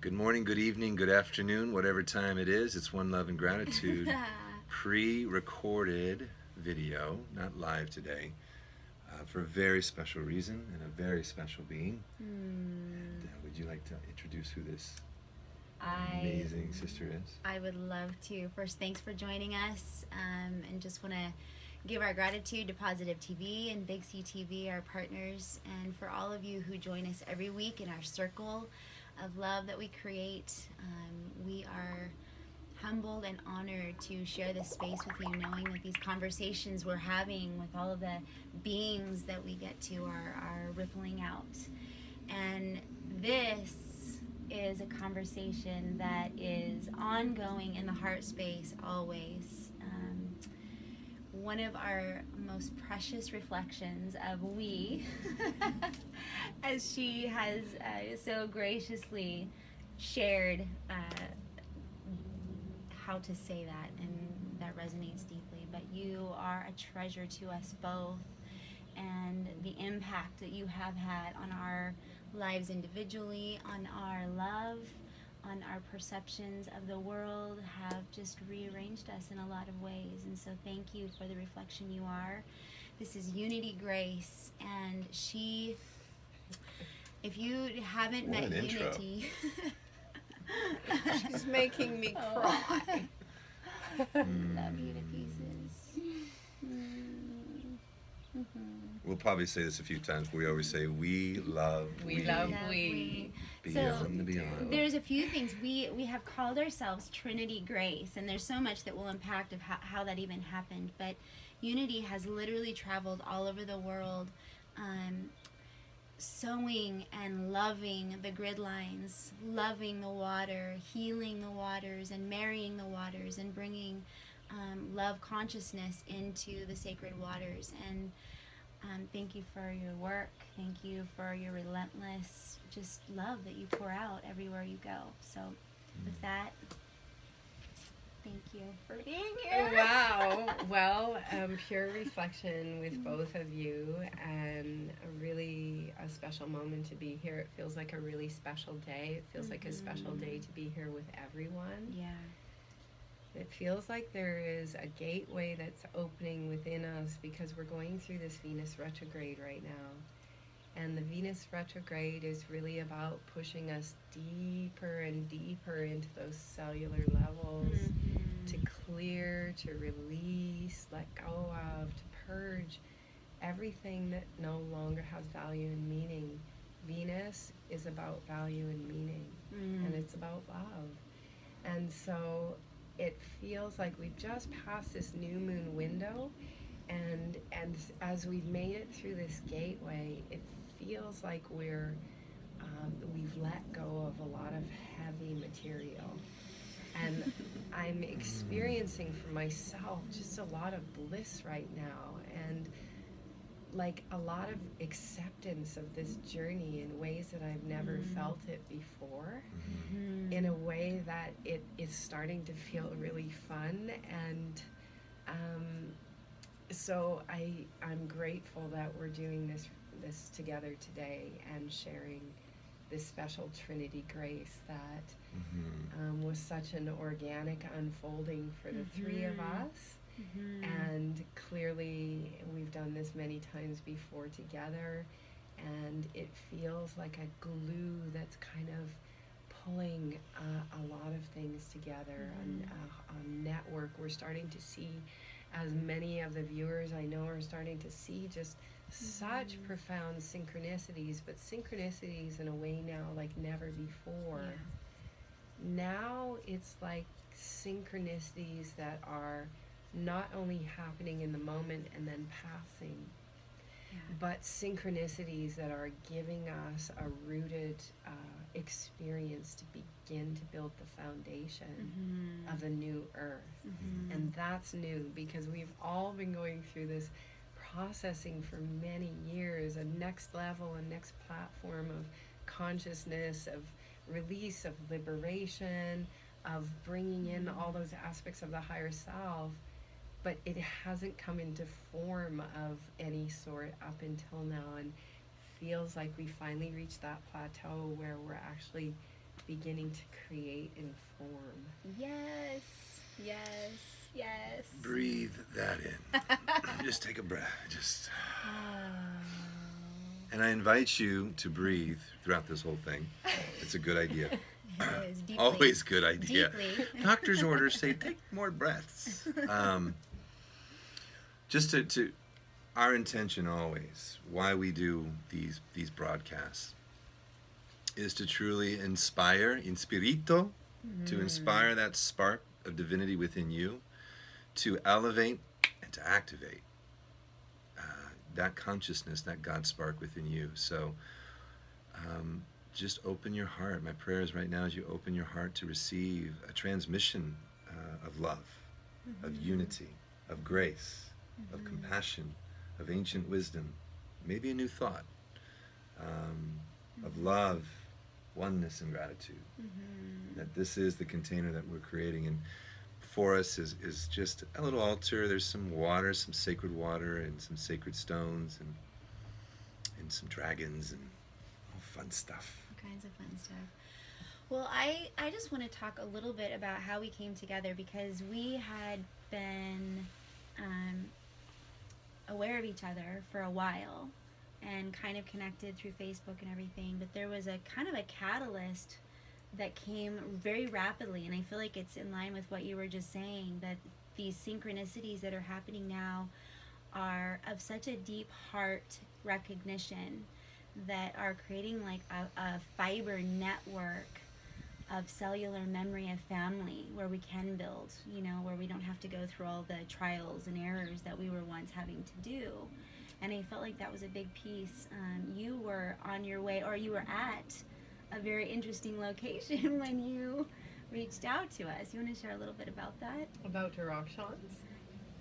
Good morning, good evening, good afternoon, whatever time it is. It's One Love and Gratitude pre-recorded video, not live today, for a very special reason and a very special being. And would you like to introduce who this amazing sister is? I would love to. First, thanks for joining us, and just want to give our gratitude to Positive TV and Big C TV, our partners, and for all of you who join us every week in our circle of love that we create. We are humbled and honored to share this space with you, knowing that these conversations we're having with all of the beings that we get to are rippling out. And this is a conversation that is ongoing in the heart space always. One of our most precious reflections of we, as she has so graciously shared how to say that, and that resonates deeply. But you are a treasure to us both, and the impact that you have had on our lives individually, on our love, on our perceptions of the world have just rearranged us in a lot of ways. And so thank you for the reflection you are. This is Unity Grace, and she, if you haven't What met an intro. Unity, She's making me cry. love you to pieces. We'll probably say this a few times, but we always say, we love We love Love we. beyond So, the beyond. there's a few things. We have called ourselves Trinity Grace, and there's so much that will impact of how that even happened. But Unity has literally traveled all over the world, sewing and loving the grid lines, loving the water, healing the waters, and marrying the waters, and bringing love consciousness into the sacred waters. And thank you for your work. Thank you for your relentless just love that you pour out everywhere you go. So with that, thank you for being here. Wow. Well, pure reflection with both of you, and a special moment to be here. It feels like a really special day. It feels like a special day to be here with everyone. Yeah. It feels like there is a gateway that's opening within us because we're going through this Venus retrograde right now. And the Venus retrograde is really about pushing us deeper and deeper into those cellular levels, to clear, to release, let go of, to purge everything that no longer has value and meaning. Venus is about value and meaning, and it's about love. And so it feels like we've just passed this new moon window, and as we've made it through this gateway, it feels like we've let go of a lot of heavy material. And I'm experiencing for myself just a lot of bliss right now, and like a lot of acceptance of this journey in ways that I've never felt it before, in a way that it is starting to feel really fun. And so I'm grateful that we're doing this together today and sharing this special Trinity Grace that was such an organic unfolding for the three of us. And clearly we've done this many times before together, and it feels like a glue that's kind of pulling a lot of things together. A network. We're starting to see, as many of the viewers I know are starting to see, just such profound synchronicities, but synchronicities in a way now like never before. Now it's like synchronicities that are not only happening in the moment and then passing, but synchronicities that are giving us a rooted experience to begin to build the foundation of the new earth. And that's new because we've all been going through this processing for many years, a next level, a next platform of consciousness, of release, of liberation, of bringing in all those aspects of the higher self. But it hasn't come into form of any sort up until now, and feels like we finally reached that plateau where we're actually beginning to create and form. Yes, yes, yes. Breathe that in. Just take a breath. And I invite you to breathe throughout this whole thing. It's a good idea. It is deeply. Always good idea. Deeply. Doctor's orders say take more breaths. Just to our intention always, why we do these broadcasts, is to truly inspire, inspirito, to inspire that spark of divinity within you, to elevate and to activate that consciousness, that God spark within you. So just open your heart. My prayer is right now as you open your heart to receive a transmission of love, of unity, of grace, of compassion, of ancient wisdom, maybe a new thought, of love, oneness, and gratitude. That this is the container that we're creating, and for us is just a little altar. There's some water, some sacred water, and some sacred stones, and some dragons, and all fun stuff. All kinds of fun stuff. Well, I just want to talk a little bit about how we came together, because we had been aware of each other for a while and kind of connected through Facebook and everything, but there was a kind of a catalyst that came very rapidly, and I feel like it's in line with what you were just saying, that these synchronicities that are happening now are of such a deep heart recognition that are creating like a fiber network of cellular memory of family where we can build, where we don't have to go through all the trials and errors that we were once having to do. And I felt like that was a big piece. You were on your way, or you were at a very interesting location when you reached out to us. You want to share a little bit about that? About directions?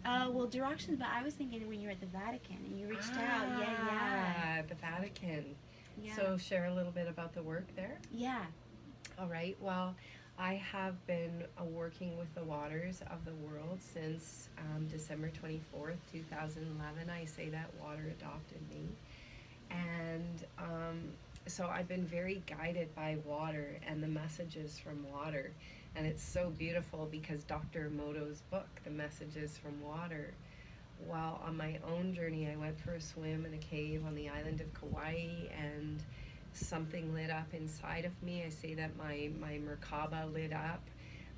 Well, directions, but I was thinking when you were at the Vatican and you reached out. Yeah. The Vatican. Yeah. So share a little bit about the work there? Yeah. All right. Well, I have been working with the waters of the world since December 24th, 2011. I say that water adopted me. And so I've been very guided by water and the messages from water. And it's so beautiful because Dr. Emoto's book, The Messages from Water, while on my own journey, I went for a swim in a cave on the island of Kauai, and something lit up inside of me. I say that my Merkaba lit up.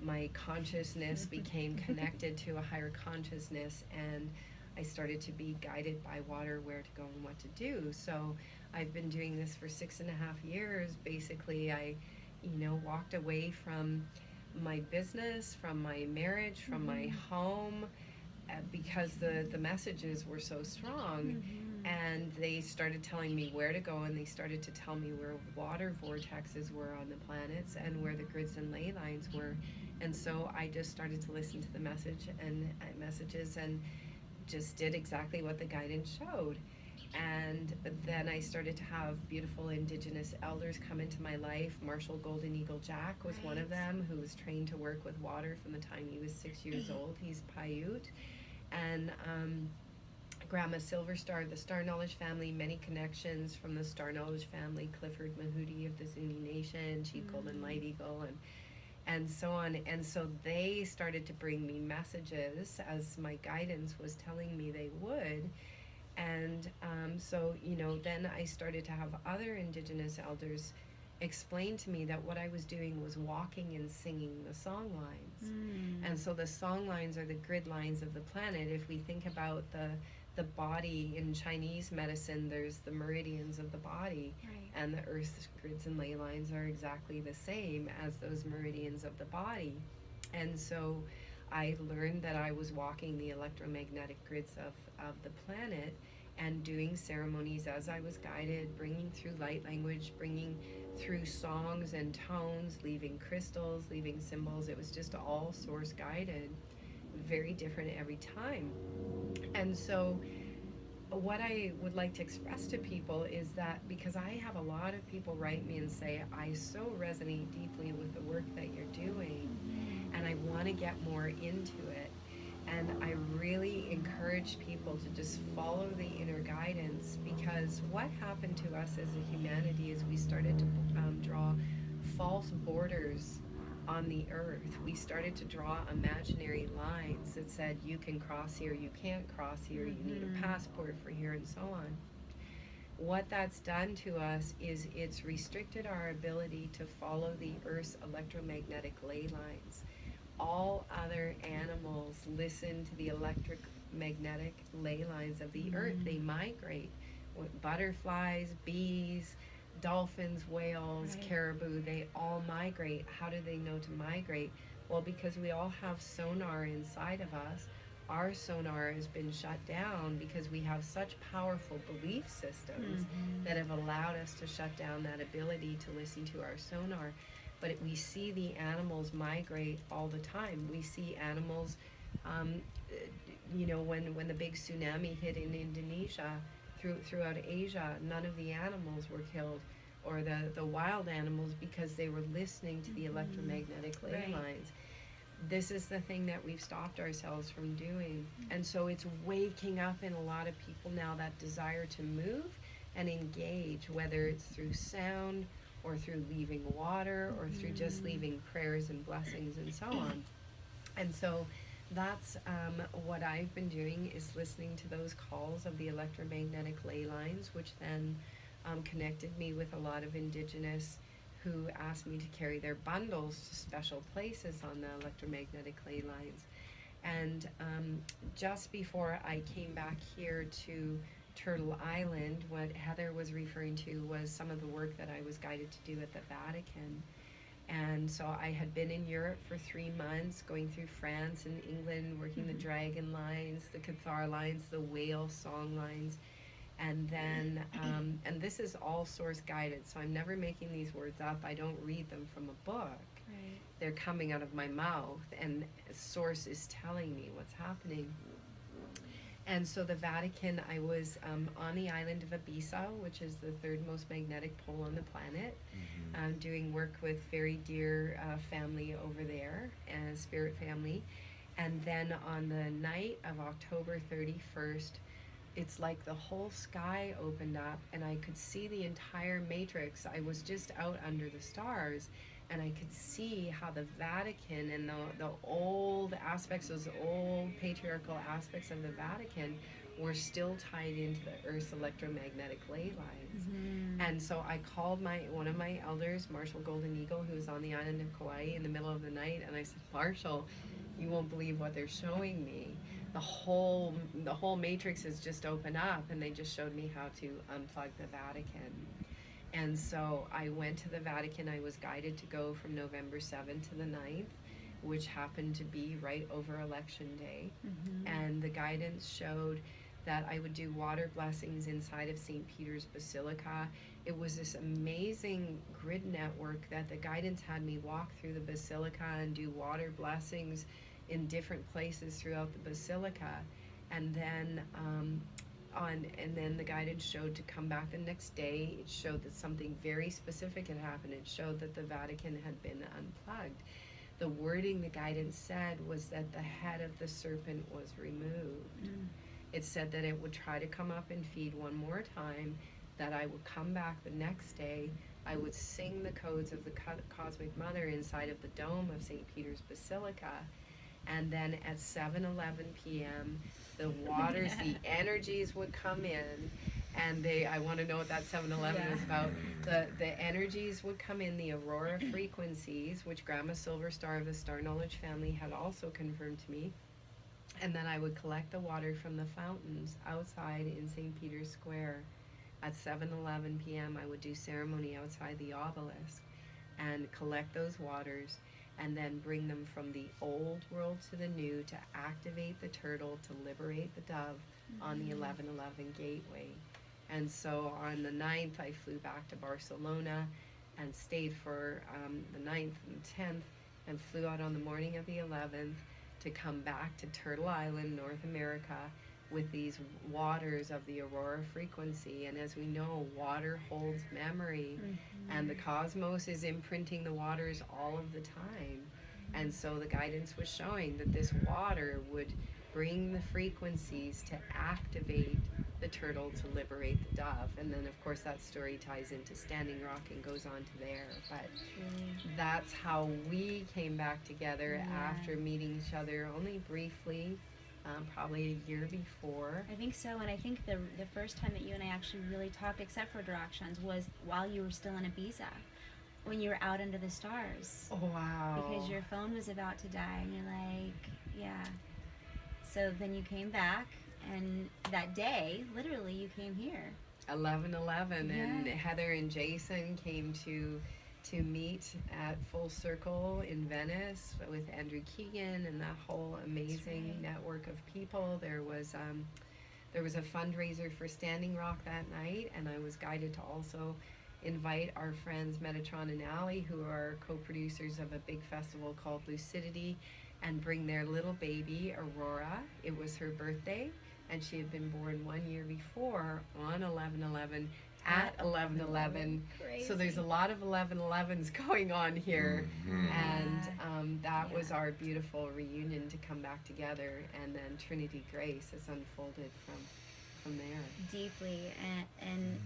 My consciousness became connected to a higher consciousness, and I started to be guided by water where to go and what to do. So I've been doing this for 6.5 years. Basically, I walked away from my business, from my marriage, from my home, because the messages were so strong. And they started telling me where to go, and they started to tell me where water vortexes were on the planets and where the grids and ley lines were. And so I just started to listen to the messages and just did exactly what the guidance showed. And then I started to have beautiful indigenous elders come into my life. Marshall Golden Eagle Jack was one of them, who was trained to work with water from the time he was 6 years old. He's Paiute. And Grandma Silver Star, the Star Knowledge family, many connections from the Star Knowledge family, Clifford Mahudi of the Zuni Nation, Chief Golden Light Eagle, and so on. And so they started to bring me messages as my guidance was telling me they would. And so, then I started to have other indigenous elders explain to me that what I was doing was walking and singing the song lines. And so the song lines are the grid lines of the planet. If we think about the body in Chinese medicine, there's the meridians of the body, and the earth's grids and ley lines are exactly the same as those meridians of the body. And so I learned that I was walking the electromagnetic grids of the planet and doing ceremonies as I was guided, bringing through light language, bringing through songs and tones, leaving crystals, leaving symbols. It was just all source guided, very different every time. And so what I would like to express to people is that, because I have a lot of people write me and say, I so resonate deeply with the work that you're doing, and I want to get more into it. And I really encourage people to just follow the inner guidance, because what happened to us as a humanity is we started to draw false borders on the earth. We started to draw imaginary lines that said you can cross here, you can't cross here, you need a passport for here, and so on. What that's done to us is it's restricted our ability to follow the Earth's electromagnetic ley lines. All other animals listen to the electromagnetic ley lines of the Earth. They migrate. Butterflies, bees, dolphins, whales, caribou, they all migrate. How do they know to migrate? Well, because we all have sonar inside of us. Our sonar has been shut down because we have such powerful belief systems that have allowed us to shut down that ability to listen to our sonar. But we see the animals migrate all the time. We see animals, when the big tsunami hit in Indonesia, throughout Asia, none of the animals were killed, or the wild animals, because they were listening to the electromagnetic ley lines. This is the thing that we've stopped ourselves from doing. And so it's waking up in a lot of people now, that desire to move and engage, whether it's through sound or through leaving water or through just leaving prayers and blessings and so on. And so that's what I've been doing, is listening to those calls of the electromagnetic ley lines, which then connected me with a lot of Indigenous who asked me to carry their bundles to special places on the electromagnetic ley lines. And just before I came back here to Turtle Island, what Heather was referring to was some of the work that I was guided to do at the Vatican. And so I had been in Europe for 3 months, going through France and England, working the dragon lines, the Cathar lines, the whale song lines. And then, and this is all source guided, so I'm never making these words up. I don't read them from a book. They're coming out of my mouth, and source is telling me what's happening. And so the Vatican, I was on the island of Ibiza, which is the 3rd most magnetic pole on the planet, doing work with very dear family over there, spirit family. And then on the night of October 31st, it's like the whole sky opened up and I could see the entire matrix. I was just out under the stars, and I could see how the Vatican and the old aspects, those old patriarchal aspects of the Vatican, were still tied into the Earth's electromagnetic ley lines. And so I called one of my elders, Marshall Golden Eagle, who was on the island of Kauai, in the middle of the night, and I said, Marshall, you won't believe what they're showing me. The whole matrix has just opened up, and they just showed me how to unplug the Vatican. And so I went to the Vatican. I was guided to go from November 7th to the 9th, which happened to be right over Election Day. And the guidance showed that I would do water blessings inside of St. Peter's Basilica. It was this amazing grid network that the guidance had me walk through the Basilica and do water blessings in different places throughout the Basilica. And then the guidance showed to come back the next day. It showed that something very specific had happened. It showed that the Vatican had been unplugged. The wording the guidance said was that the head of the serpent was removed. It said that it would try to come up and feed one more time, that I would come back the next day, I would sing the codes of the Cosmic Mother inside of the dome of St. Peter's Basilica, and then at 7:11 p.m. the waters, the energies would come in, and I want to know what that 7:11 is about. The energies would come in, the aurora frequencies, which Grandma Silver Star of the Star Knowledge family had also confirmed to me. And then I would collect the water from the fountains outside in St. Peter's Square. At 7:11 p.m. I would do ceremony outside the obelisk and collect those waters, and then bring them from the old world to the new to activate the turtle, to liberate the dove on the 11:11 gateway. And so on the 9th, I flew back to Barcelona and stayed for the 9th and 10th, and flew out on the morning of the 11th to come back to Turtle Island, North America, with these waters of the aurora frequency. And as we know, water holds memory, and the cosmos is imprinting the waters all of the time. And so the guidance was showing that this water would bring the frequencies to activate the turtle to liberate the dove. And then, of course, that story ties into Standing Rock and goes on to there. But that's how we came back together after meeting each other only briefly, probably a year before. I think so, and I think the first time that you and I actually really talked, except for directions, was while you were still in Ibiza, when you were out under the stars. Oh, wow. Because your phone was about to die, and you're like, yeah. So then you came back, and that day, literally, you came here. 11/11, and Heather and Jason came to meet at Full Circle in Venice with Andrew Keegan and that whole amazing network of people. There was a fundraiser for Standing Rock that night, and I was guided to also invite our friends Metatron and Allie, who are co-producers of a big festival called Lucidity, and bring their little baby, Aurora. It was her birthday, and she had been born 1 year before on 11/11 at 11/11. So there's a lot of 11/11s going on here, and that was our beautiful reunion to come back together, and then Trinity Grace has unfolded from there. Deeply, and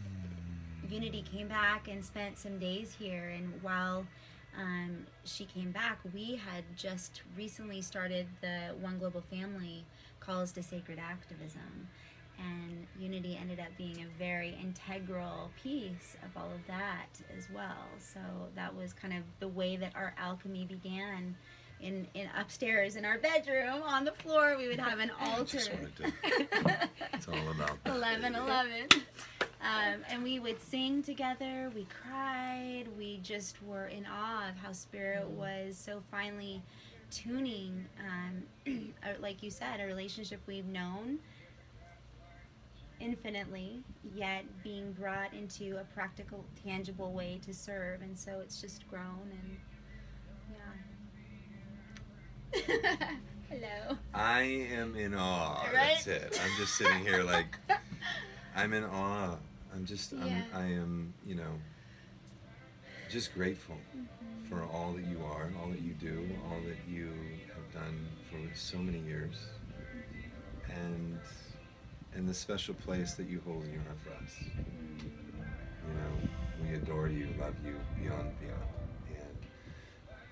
Unity came back and spent some days here, and while she came back, we had just recently started the One Global Family Calls to Sacred Activism, and Unity ended up being a very integral piece of all of that as well. So that was kind of the way that our alchemy began. In upstairs in our bedroom on the floor, we would have an altar. It's all about that. 11/11. And we would sing together, we cried, we just were in awe of how Spirit was so finely tuning, like you said, a relationship we've known infinitely, yet being brought into a practical, tangible way to serve. And so it's just grown, and Hello. I am in awe. Right? That's it. I'm just sitting here like, I'm in awe. I am, just grateful for all that you are, all that you do, all that you have done for so many years, and the special place that you hold in your heart for us. We adore you, love you, beyond.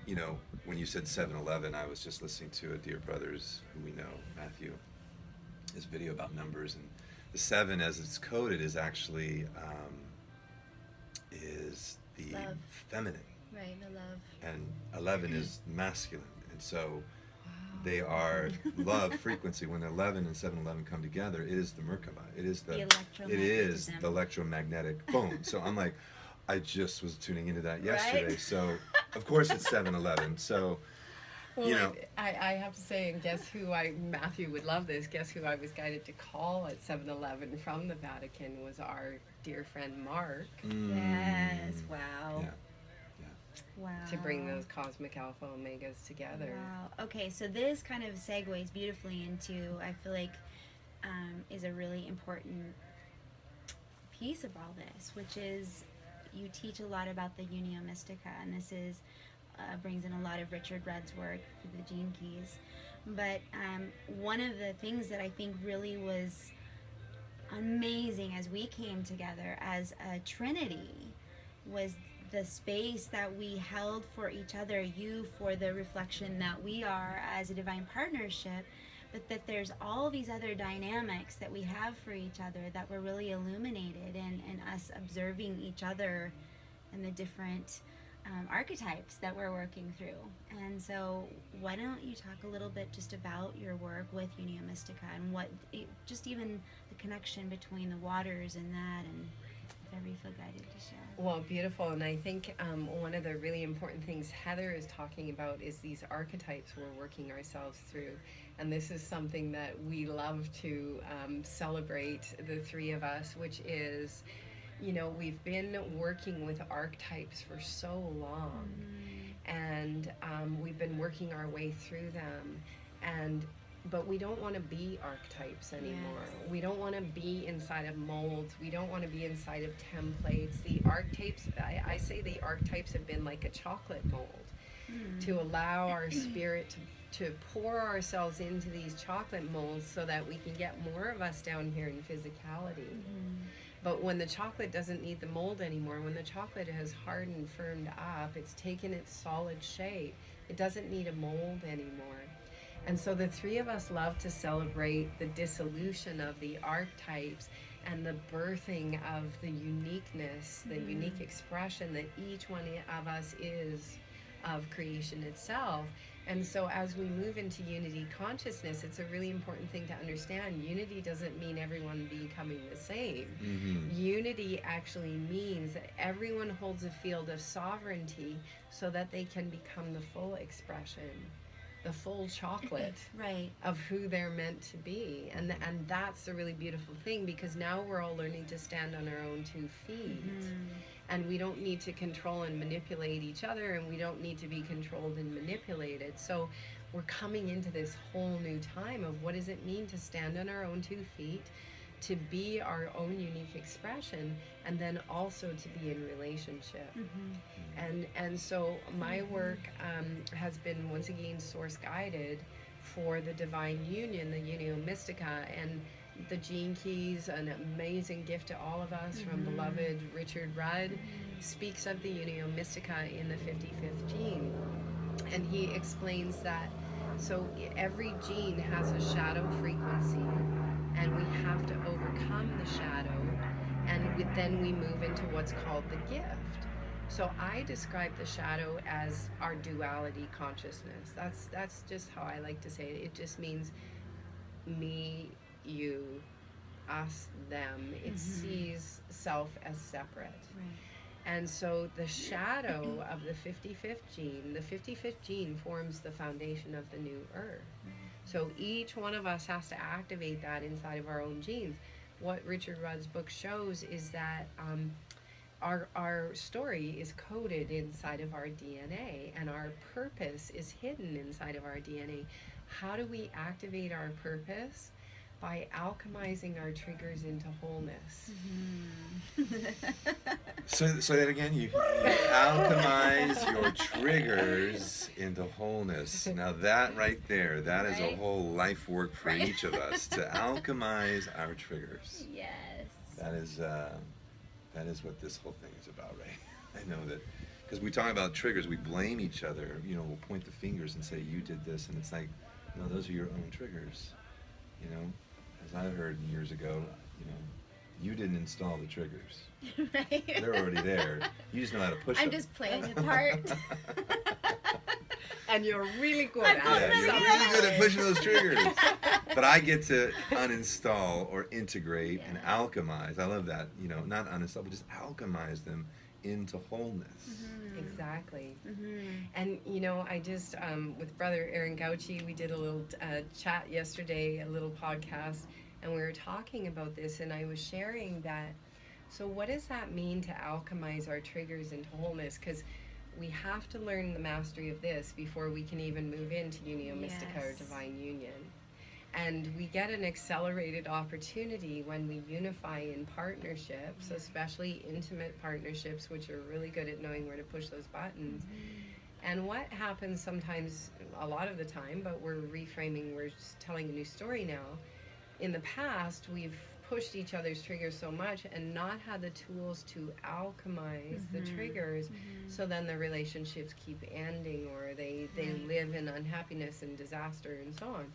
And, when you said 7-Eleven, I was just listening to a dear brothers who we know, Matthew, his video about numbers, and the 7 as it's coded is actually is the love. Feminine. Right, the love. And 11 is masculine. And so they are love frequency. When 11 and 7-Eleven come together, it is the Merkaba. It is the electromagnetic boom. So I'm like, I just was tuning into that yesterday. Right? So of course it's 7-Eleven. So well, I have to say, and guess who Matthew would love this, guess who I was guided to call at 7-Eleven from the Vatican was our dear friend Mark. Yes, wow. Yeah. Wow. To bring those cosmic alpha omegas together. Wow. Okay, so this kind of segues beautifully into, I feel like, is a really important piece of all this, which is you teach a lot about the Unio Mystica, and this is brings in a lot of Richard Rudd's work for the Gene Keys. But one of the things that I think really was amazing as we came together as a trinity was the space that we held for each other, you for the reflection that we are as a divine partnership, but that there's all these other dynamics that we have for each other that were really illuminated, and us observing each other and the different archetypes that we're working through. And so why don't you talk a little bit just about your work with Unio Mystica and what, just even the connection between the waters and that, and if ever you feel guided to share. Well, beautiful. And I think one of the really important things Heather is talking about is these archetypes we're working ourselves through. And this is something that we love to celebrate, the three of us, which is, we've been working with archetypes for so long, and we've been working our way through them, but we don't want to be archetypes anymore. Yes. We don't want to be inside of molds. We don't want to be inside of templates. The archetypes, I say the archetypes have been like a chocolate mold. to allow our spirit to pour ourselves into these chocolate molds so that we can get more of us down here in physicality. But when the chocolate doesn't need the mold anymore, when the chocolate has hardened, firmed up, it's taken its solid shape, it doesn't need a mold anymore. And so the three of us love to celebrate the dissolution of the archetypes and the birthing of the uniqueness, the unique expression that each one of us is of creation itself. And so as we move into unity consciousness, it's a really important thing to understand. Unity doesn't mean everyone becoming the same. Unity actually means that everyone holds a field of sovereignty so that they can become the full expression, the full chocolate of who they're meant to be. And that's the really beautiful thing, because now we're all learning to stand on our own 2 feet. And we don't need to control and manipulate each other, and we don't need to be controlled and manipulated. So we're coming into this whole new time of what does it mean to stand on our own 2 feet, to be our own unique expression, and then also to be in relationship. And so my work has been once again source guided for the divine union, the Unio Mystica, and the Gene Keys, an amazing gift to all of us from beloved Richard Rudd, speaks of the Unio Mystica in the 55th gene. And he explains that so every gene has a shadow frequency, and we have to overcome the shadow, and then we move into what's called the gift. So I describe the shadow as our duality consciousness. That's just how I like to say it. It just means me, you, us, them. It sees self as separate. And so the shadow of the 55th gene forms the foundation of the new earth. So each one of us has to activate that inside of our own genes. What Richard Rudd's book shows is that our story is coded inside of our DNA, and our purpose is hidden inside of our DNA. How do we activate our purpose? By alchemizing our triggers into wholeness. So that again, you alchemize your triggers into wholness. Now that right there, that is a whole life work for each of us, to alchemize our triggers. Yes. That is what this whole thing is about, right? I know that, because we talk about triggers, we blame each other. We'll point the fingers and say, you did this, and it's like, no, those are your own triggers. As I heard years ago, you didn't install the triggers. They're already there. You just know how to push them. I'm just playing a part. And you're really good at it. Yeah, you're really good at pushing those triggers. But I get to uninstall or integrate and alchemize. I love that. Not uninstall, but just alchemize them into wholeness. Exactly. And I just with brother Aaron Gauchi, we did a little chat yesterday, a little podcast, and we were talking about this, and I was sharing that. So what does that mean to alchemize our triggers into wholeness? Because we have to learn the mastery of this before we can even move into Unio Mystica or divine union. And we get an accelerated opportunity when we unify in partnerships, especially intimate partnerships, which are really good at knowing where to push those buttons. And what happens sometimes, a lot of the time, but we're reframing, we're just telling a new story now. In the past, we've pushed each other's triggers so much and not had the tools to alchemize the triggers, so then the relationships keep ending, or they live in unhappiness and disaster and so on.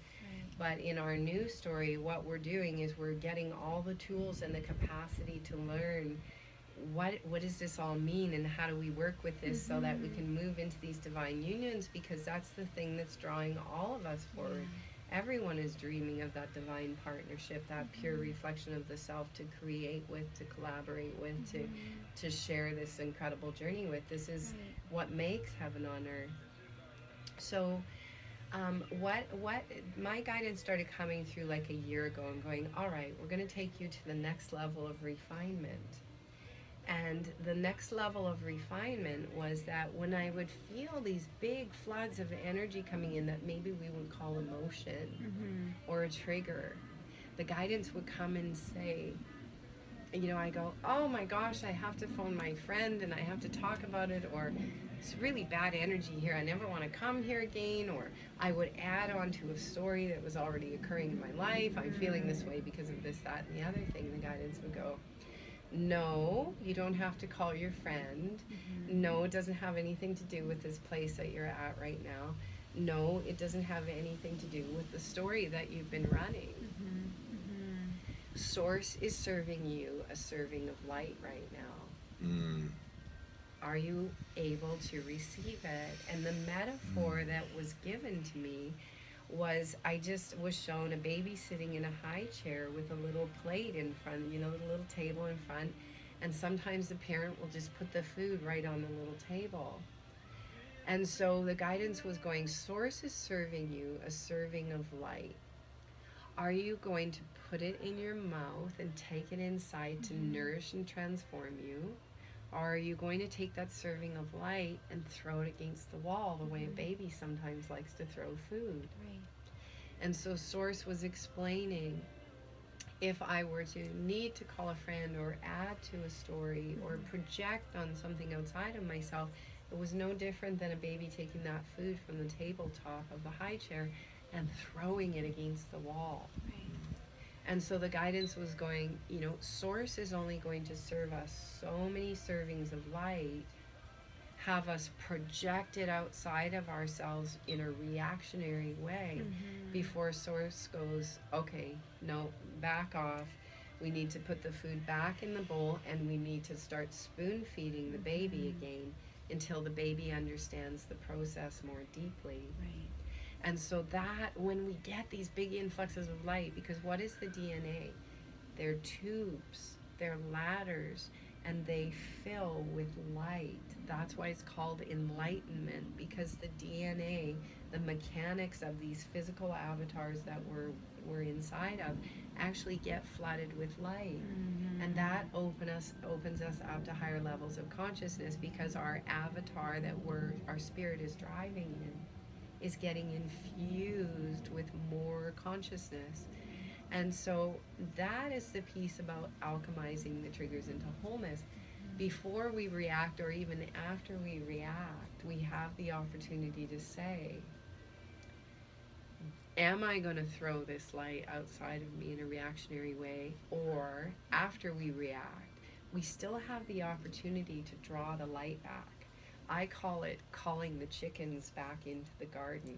But in our new story, what we're doing is we're getting all the tools and the capacity to learn what does this all mean, and how do we work with this so that we can move into these divine unions, because that's the thing that's drawing all of us forward. Everyone is dreaming of that divine partnership, that pure reflection of the self to create with, to collaborate with, to share this incredible journey with. This is what makes heaven on earth. So what my guidance started coming through like a year ago, and going, all right, we're going to take you to the next level of refinement. And the next level of refinement was that when I would feel these big floods of energy coming in that maybe we would call emotion or a trigger, the guidance would come and say, I go, oh my gosh, I have to phone my friend and I have to talk about it, or it's really bad energy here, I never want to come here again, or I would add on to a story that was already occurring in my life. I'm feeling this way because of this, that, and the other thing. The guidance would go, no, you don't have to call your friend. No, it doesn't have anything to do with this place that you're at right now. No, it doesn't have anything to do with the story that you've been running. Source is serving you a serving of light right now. Are you able to receive it? And the metaphor that was given to me was, I just was shown a baby sitting in a high chair with a little plate in front, the little table in front, and sometimes the parent will just put the food right on the little table. And so the guidance was going, Source is serving you a serving of light. Are you going to put it in your mouth and take it inside to nourish and transform you? Or are you going to take that serving of light and throw it against the wall the way a baby sometimes likes to throw food? Right. And so Source was explaining, if I were to need to call a friend or add to a story or project on something outside of myself, it was no different than a baby taking that food from the tabletop of the high chair and throwing it against the wall. Right. And so the guidance was going, Source is only going to serve us so many servings of light, have us project it outside of ourselves in a reactionary way before Source goes, okay, no, back off. We need to put the food back in the bowl, and we need to start spoon feeding the baby again until the baby understands the process more deeply. Right. And so that, when we get these big influxes of light, because what is the DNA? They're tubes, they're ladders, and they fill with light. That's why it's called enlightenment, because the DNA, the mechanics of these physical avatars that we're inside of, actually get flooded with light. And that opens us up to higher levels of consciousness, because our avatar that our spirit is driving in is getting infused with more consciousness. And so that is the piece about alchemizing the triggers into wholeness. Before we react, or even after we react, we have the opportunity to say, am I going to throw this light outside of me in a reactionary way? Or after we react, we still have the opportunity to draw the light back. I call it calling the chickens back into the garden,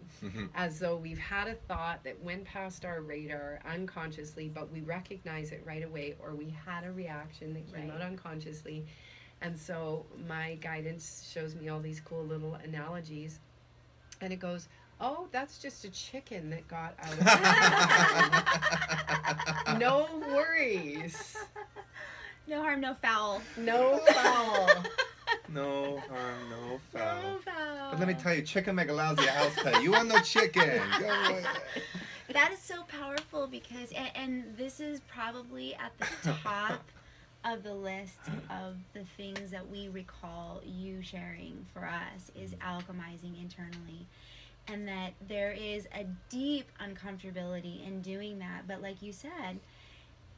as though we've had a thought that went past our radar unconsciously, but we recognize it right away, or we had a reaction that came out unconsciously. And so my guidance shows me all these cool little analogies, and it goes, oh, that's just a chicken that got out of the No worries. No harm, no foul. No foul. No harm, no foul. No foul. But let me tell you, chicken make a lousy house pet. You want no chicken. Go away. That is so powerful, because, and this is probably at the top of the list of the things that we recall you sharing for us, is alchemizing internally. And that there is a deep uncomfortability in doing that. But like you said,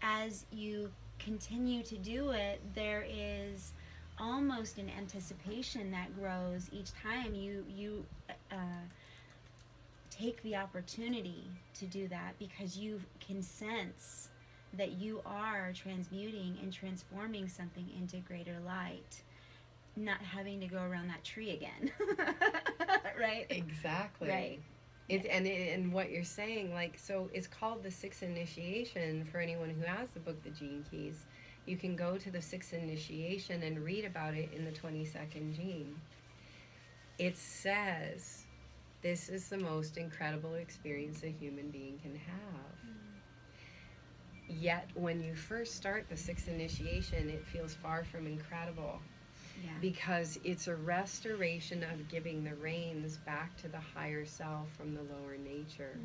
as you continue to do it, there is almost an anticipation that grows each time you take the opportunity to do that, because you can sense that you are transmuting and transforming something into greater light, not having to go around that tree again. Right? Exactly. Right. And what you're saying, so it's called the Sixth Initiation for anyone who has the book, The Gene Keys. You can go to the Sixth Initiation and read about it in the 22nd Gene. It says, this is the most incredible experience a human being can have. Yet, when you first start the Sixth Initiation, it feels far from incredible. Yeah. Because it's a restoration of giving the reins back to the higher self from the lower nature.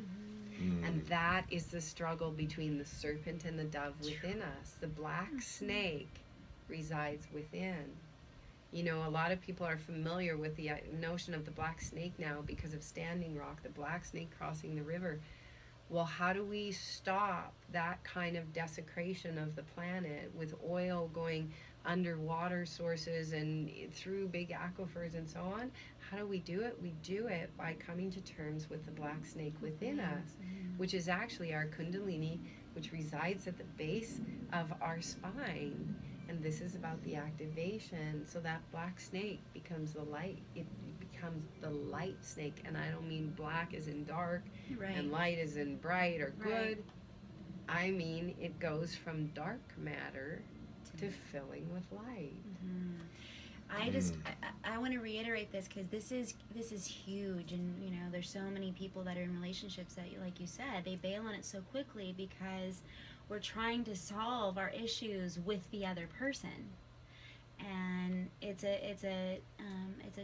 And that is the struggle between the serpent and the dove within us. The black snake resides within. A lot of people are familiar with the notion of the black snake now because of Standing Rock, the black snake crossing the river. Well, how do we stop that kind of desecration of the planet with oil going underwater sources and through big aquifers and so on? How do we do it? We do it by coming to terms with the black snake within us, which is actually our kundalini, which resides at the base of our spine. And this is about the activation. So that black snake becomes the light. It becomes the light snake. And I don't mean black as in dark and light as in bright or good. I mean it goes from dark matter to filling with light. I want to reiterate this because this is huge, and you know there's so many people that are in relationships that, like you said, they bail on it so quickly because we're trying to solve our issues with the other person, and it's a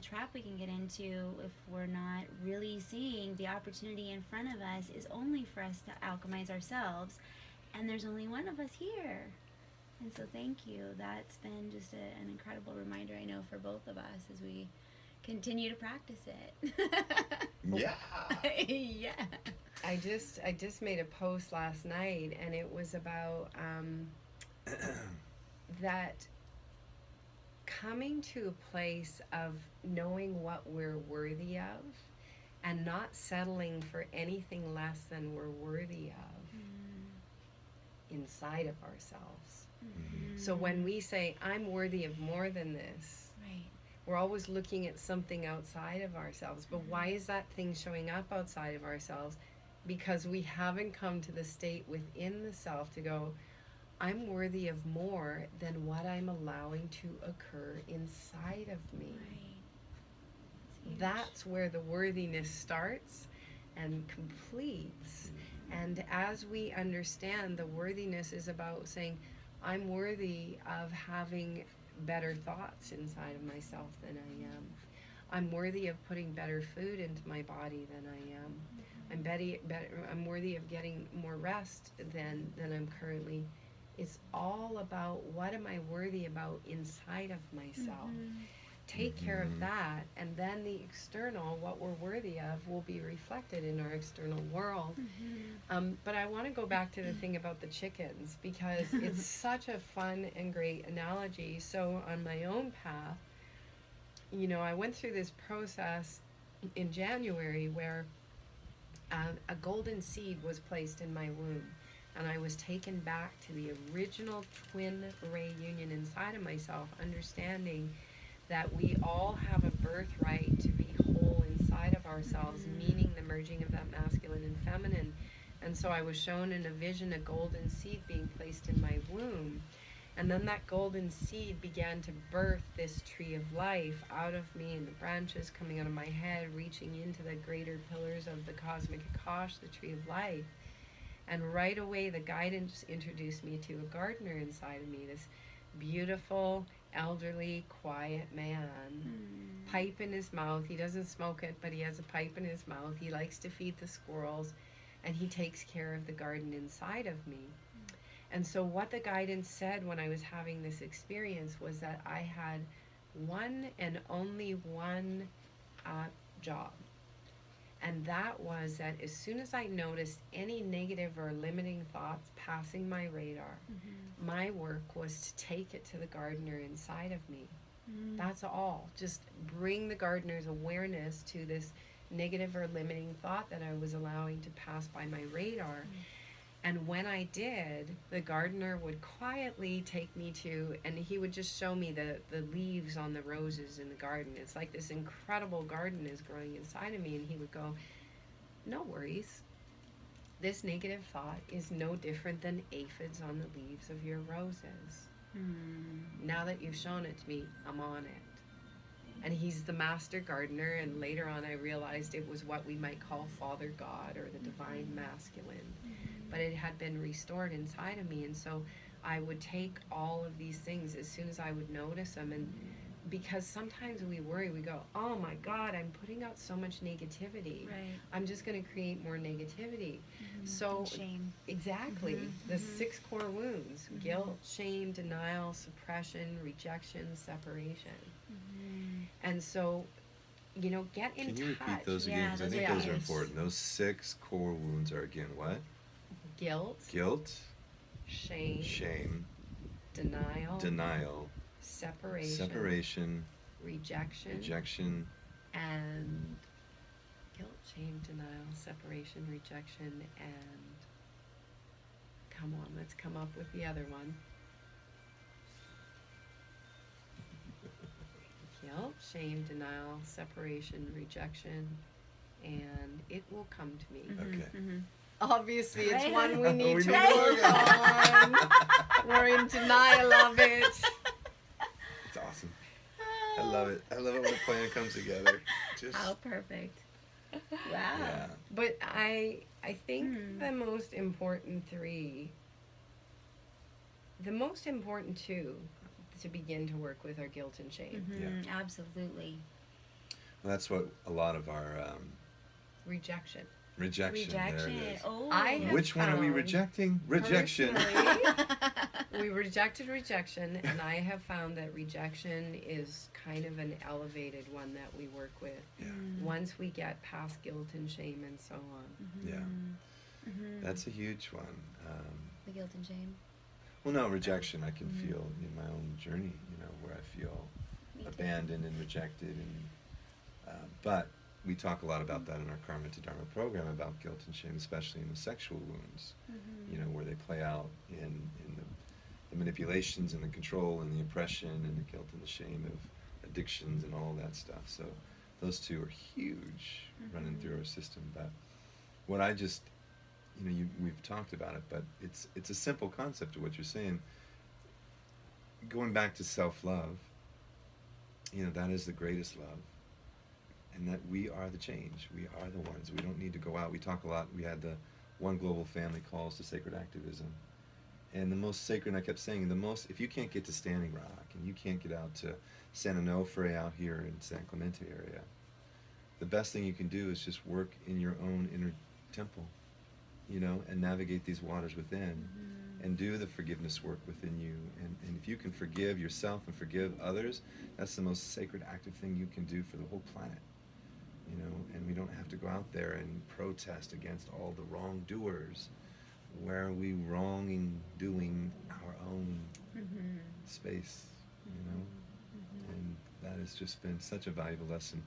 trap we can get into if we're not really seeing the opportunity in front of us is only for us to alchemize ourselves, and there's only one of us here. And so thank you. That's been just an incredible reminder, I know, for both of us as we continue to practice it. Yeah. Yeah. I just made a post last night, and it was about that coming to a place of knowing what we're worthy of and not settling for anything less than we're worthy of inside of ourselves. So when we say, I'm worthy of more than this, we're always looking at something outside of ourselves. But why is that thing showing up outside of ourselves? Because we haven't come to the state within the self to go, I'm worthy of more than what I'm allowing to occur inside of me. That's where the worthiness starts and completes. And as we understand, the worthiness is about saying, I'm worthy of having better thoughts inside of myself than I am. I'm worthy of putting better food into my body than I am. I'm worthy of getting more rest than I'm currently. It's all about what am I worthy about inside of myself. Take care of that, and then the external, what we're worthy of, will be reflected in our external world. But I want to go back to the thing about the chickens, because it's such a fun and great analogy. So on my own path, you know, I went through this process in January where a golden seed was placed in my womb, and I was taken back to the original twin ray union inside of myself, understanding that we all have a birthright to be whole inside of ourselves, meaning the merging of that masculine and feminine. And so I was shown in a vision a golden seed being placed in my womb. And then that golden seed began to birth this tree of life out of me, and the branches coming out of my head, reaching into the greater pillars of the cosmic Akash, the tree of life. And right away, the guidance introduced me to a gardener inside of me, this beautiful, elderly, quiet man, pipe in his mouth. He doesn't smoke it, but he has a pipe in his mouth. He likes to feed the squirrels, and he takes care of the garden inside of me. And so what the guidance said when I was having this experience was that I had one and only one job. And that was that as soon as I noticed any negative or limiting thoughts passing my radar, my work was to take it to the gardener inside of me. That's all. Just bring the gardener's awareness to this negative or limiting thought that I was allowing to pass by my radar. And when I did, the gardener would quietly take me to, and he would just show me the leaves on the roses in the garden. It's like this incredible garden is growing inside of me, and he would go, no worries. This negative thought is no different than aphids on the leaves of your roses. Now that you've shown it to me, I'm on it. And he's the master gardener, and later on I realized it was what we might call Father God or the divine masculine. But it had been restored inside of me, and so I would take all of these things as soon as I would notice them. And because sometimes we worry, we go, oh my God, I'm putting out so much negativity. I'm just going to create more negativity. So shame. Exactly. The 6 core wounds: guilt, shame, denial, suppression, rejection, separation. And so, get in Can you touch. repeat those again? Yeah, Because I those think are those are huge. important. Those 6 core wounds are, again, what? Guilt, Guilt, shame, shame, denial, denial, separation, rejection, rejection. and guilt, shame, denial, separation, rejection, and come on, let's come up with the other one. Guilt, shame, denial, separation, rejection, and it will come to me. Okay. Obviously, it's Right. one we need We to need to work work on. We're in denial of it. It's awesome. I love it. I love it when a plan comes together. Just, How perfect. Wow. yeah. But I think Hmm. the most important the most important two to begin to work with are guilt and shame. Absolutely. Well, that's what a lot of our Rejection. rejection. There Rejection. it is. Oh. I have Which one are we found rejecting? Rejection. personally, we rejected rejection, and I have found that rejection is kind of an elevated one that we work with. Yeah. Once we get past guilt and shame and so on. Yeah. That's a huge one. The guilt and shame. Well, no, rejection I can feel in my own journey, where I feel Me too. abandoned and rejected. But we talk a lot about that in our Karma to Dharma program, about guilt and shame, especially in the sexual wounds, where they play out in the manipulations and the control and the oppression and the guilt and the shame of addictions and all that stuff. So those two are huge running through our system. But what I just, we've talked about it, but it's a simple concept of what you're saying. Going back to self-love, that is the greatest love. And that we are the change. We are the ones. We don't need to go out. We talk a lot. We had the One Global Family calls to sacred activism. And the most sacred, and I kept saying, if you can't get to Standing Rock and you can't get out to San Onofre out here in San Clemente area, the best thing you can do is just work in your own inner temple, and navigate these waters within and do the forgiveness work within you. And if you can forgive yourself and forgive others, that's the most sacred active thing you can do for the whole planet. And we don't have to go out there and protest against all the wrongdoers. Where are we doing our own space, And that has just been such a valuable lesson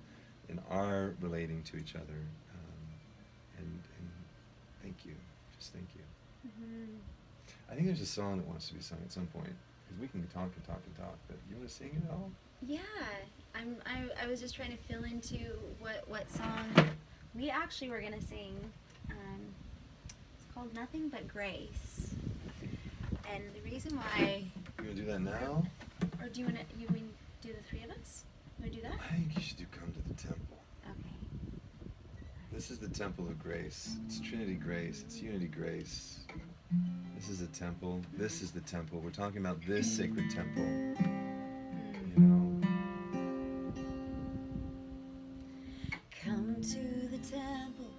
in our relating to each other. And thank you. Just thank you. I think there's a song that wants to be sung at some point, because we can talk and talk and talk, but you want to sing it all? Yeah, I was just trying to fill into what song we actually were gonna sing. It's called Nothing But Grace, and the reason why. You want to do that now? Or do you want to? You mean do the three of us? You want to do that? I think you should do Come to the Temple. Okay. This is the temple of grace. It's Trinity grace. It's unity grace. This is a temple. This is the temple. We're talking about this sacred temple. Come to the temple,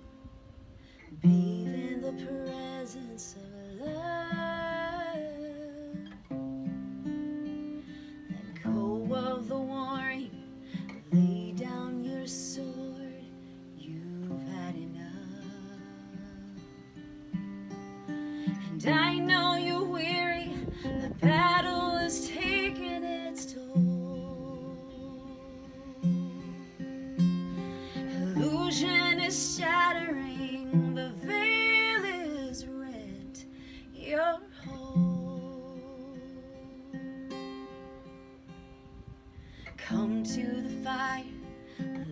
bathe in the presence of love. Let go of the warring, lay down your sword, you've had enough. And I know you're weary, the battle is taking its toll. Illusion is shattering, the veil is rent, you're whole. Come to the fire,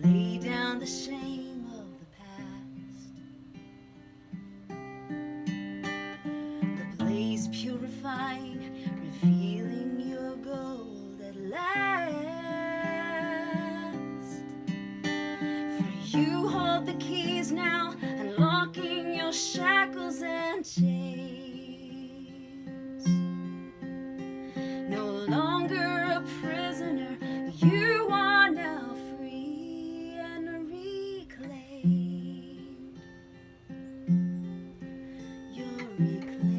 lay down the shame of the past. The blaze purifying, revealing your gold at last. For you hold the keys now, unlocking your shackles and chains. No longer a prisoner, you are now free and reclaimed. You're reclaimed.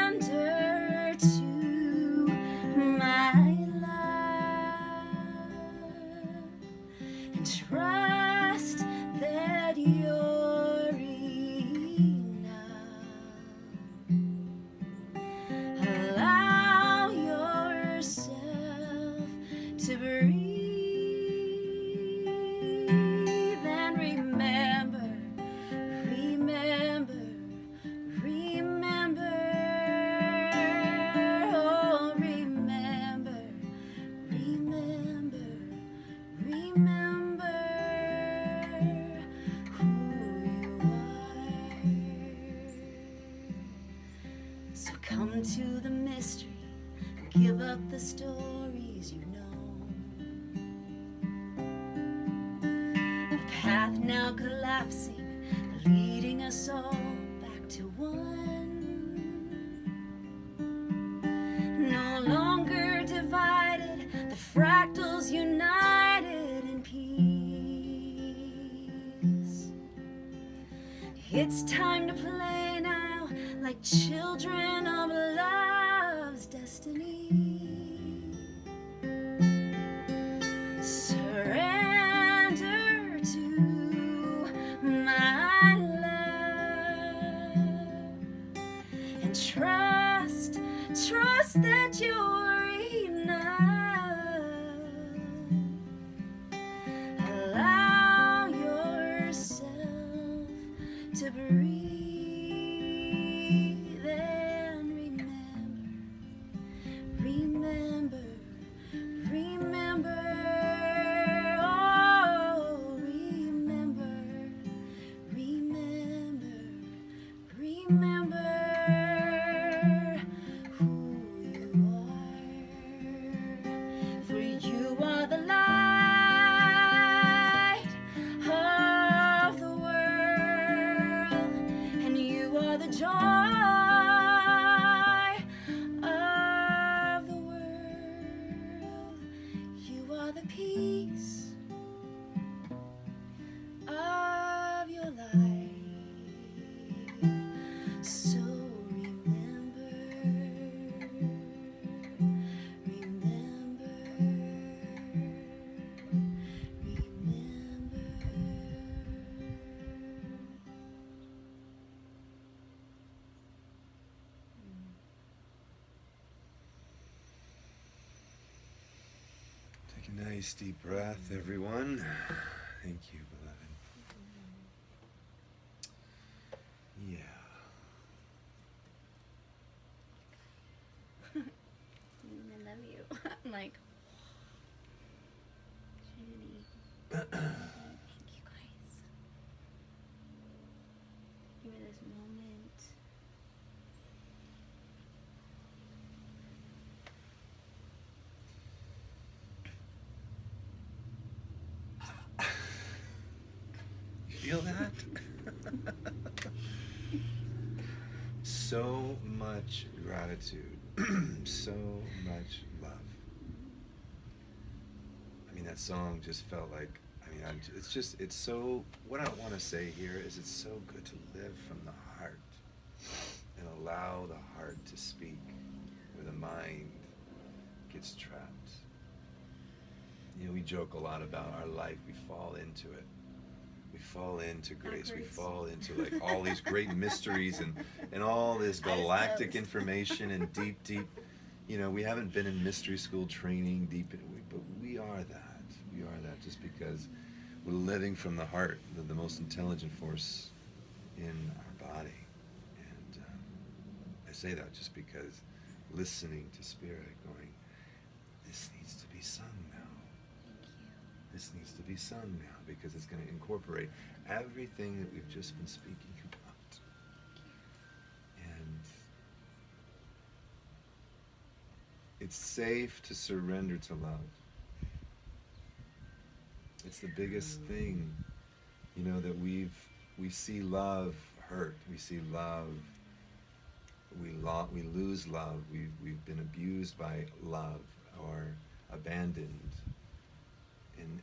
Surrender to my to breathe and remember, remember, remember, oh, remember, remember, remember who you are. So come to the mystery, give up the stories you know. The path now collapsing, leading us all back to one. No longer divided, the fractals united in peace. It's time to play now, like children of love's destiny. Surrender to my love and trust that you're enough. Allow yourself to breathe and remember, remember, oh, remember, remember who you are. For you are the light of the world, and you are the joy of the world. You are the peace of your life. So remember, remember, remember. Take a nice deep breath, everyone. Thank you, beloved. Yeah. I love you. I'm like, Trinity. Thank you guys. Give me this moment. You feel that? So much gratitude, so much love. I mean, that song just felt like, it's so, what I want to say here is it's so good to live from the heart and allow the heart to speak where the mind gets trapped. You know, we joke a lot about our life, we fall into it. We fall into grace. We fall into like all these great mysteries and all this galactic information and deep, you know, we haven't been in mystery school training but we are that. We are that just because we're living from the heart, the most intelligent force in our body. And I say that just because listening to Spirit, going, this needs to be sung now. This needs to be sung now because it's going to incorporate everything that we've just been speaking about. And it's safe to surrender to love. It's the biggest thing, you know, that we see love hurt. We see love, we lose love. We've been abused by love or abandoned.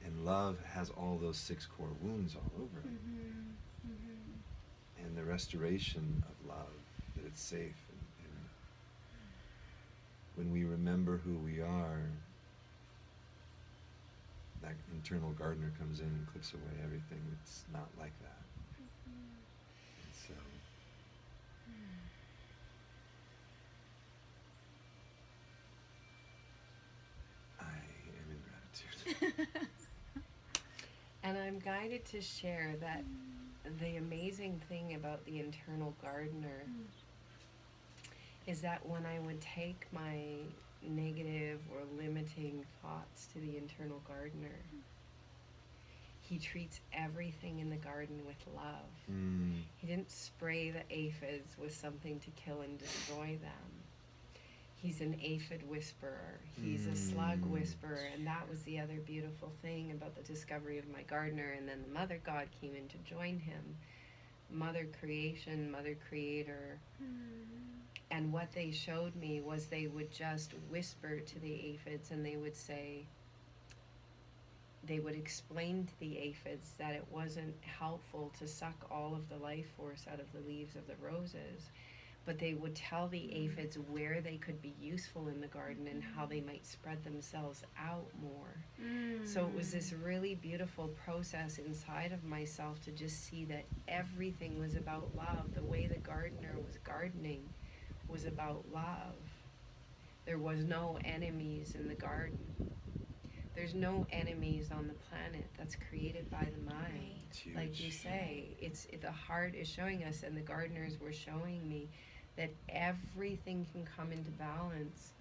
And love has all those 6 core wounds all over it. And the restoration of love, that it's safe. And when we remember who we are, that internal gardener comes in and clips away everything that's not like that. And so, I am in gratitude. And I'm guided to share that the amazing thing about the internal gardener is that when I would take my negative or limiting thoughts to the internal gardener, he treats everything in the garden with love. He didn't spray the aphids with something to kill and destroy them. He's an aphid whisperer. He's a slug whisperer. And that was the other beautiful thing about the discovery of my gardener. And then the Mother God came in to join him. Mother creation, Mother creator. And what they showed me was they would just whisper to the aphids, and they would say, they would explain to the aphids that it wasn't helpful to suck all of the life force out of the leaves of the roses, but they would tell the aphids where they could be useful in the garden and how they might spread themselves out more. So it was this really beautiful process inside of myself to just see that everything was about love. The way the gardener was gardening was about love. There was no enemies in the garden. There's no enemies on the planet. That's created by the mind. Like you say, it's the heart is showing us, and the gardeners were showing me that everything can come into balance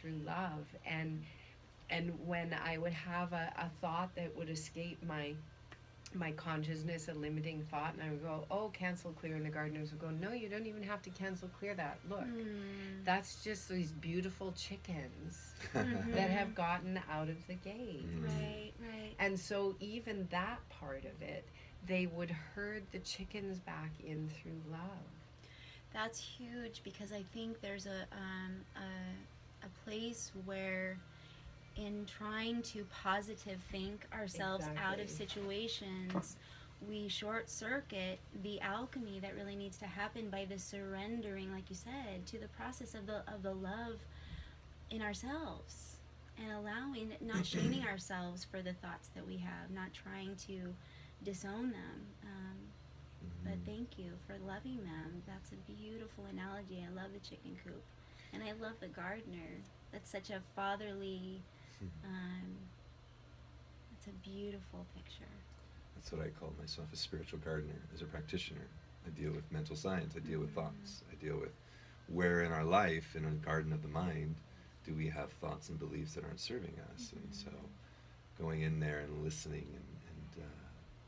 through love. And when I would have a thought that would escape my consciousness, a limiting thought, and I would go, oh, cancel clear, and the gardeners would go, no, you don't even have to cancel clear that. Look, that's just these beautiful chickens that have gotten out of the gate. Right. And so even that part of it, they would herd the chickens back in through love. That's huge, because I think there's a place where, in trying to positive think ourselves out of situations, we short circuit the alchemy that really needs to happen by the surrendering, like you said, to the process of the love in ourselves, and allowing, not shaming ourselves for the thoughts that we have, not trying to disown them, but thank you for loving them. That's a beautiful analogy. I love the chicken coop, and I love the gardener. That's such a fatherly, it's a beautiful picture. That's what I call myself, a spiritual gardener. As a practitioner, I deal with mental science, I deal with thoughts, I deal with where in our life, in a garden of the mind, do we have thoughts and beliefs that aren't serving us. And so going in there and listening and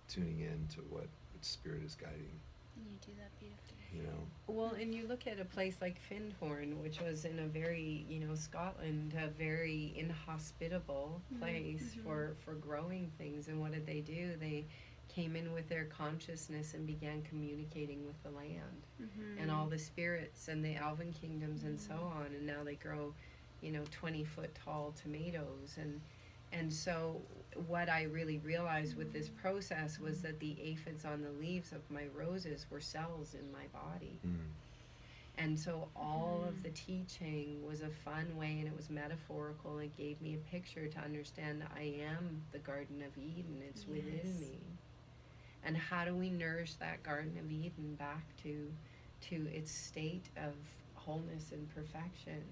tuning in to what spirit is guiding. And you do that beautifully. You know? Well, and you look at a place like Findhorn, which was in a very, Scotland, a very inhospitable place for growing things. And what did they do? They came in with their consciousness and began communicating with the land and all the spirits and the elven kingdoms and so on. And now they grow, 20-foot tall tomatoes. And so what I really realized with this process was that the aphids on the leaves of my roses were cells in my body. And so all of the teaching was a fun way, and it was metaphorical. It gave me a picture to understand I am the Garden of Eden. It's within me. And how do we nourish that Garden of Eden back to its state of wholeness and perfection?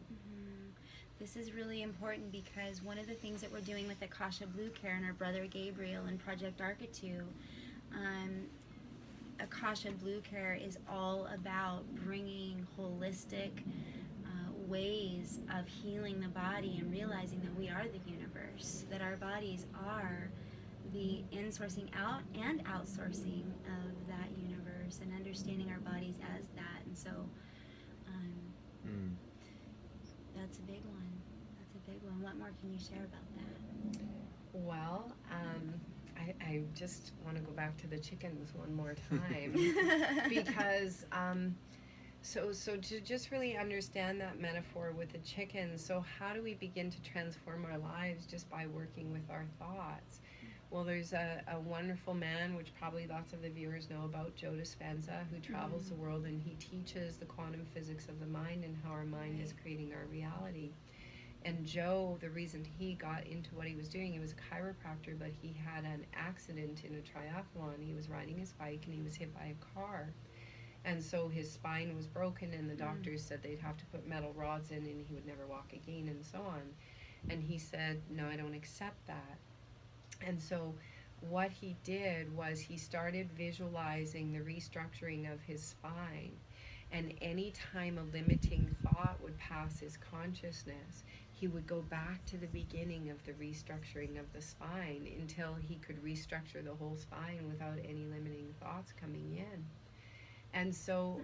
This is really important, because one of the things that we're doing with Akasha Blue Care and our brother Gabriel and Project Architect, Akasha Blue Care is all about bringing holistic ways of healing the body and realizing that we are the universe, that our bodies are the insourcing out and outsourcing of that universe, and understanding our bodies as that. And so that's a big one. That's a big one. What more can you share about that? Well, I just want to go back to the chickens one more time because so to just really understand that metaphor with the chickens, so how do we begin to transform our lives just by working with our thoughts? Well, there's a wonderful man, which probably lots of the viewers know about, Joe Dispenza, who travels the world, and he teaches the quantum physics of the mind and how our mind is creating our reality. And Joe, the reason he got into what he was doing, he was a chiropractor, but he had an accident in a triathlon. He was riding his bike and he was hit by a car. And so his spine was broken, and the doctors said they'd have to put metal rods in and he would never walk again and so on. And he said, no, I don't accept that. And so what he did was he started visualizing the restructuring of his spine. And any time a limiting thought would pass his consciousness, he would go back to the beginning of the restructuring of the spine until he could restructure the whole spine without any limiting thoughts coming in. And so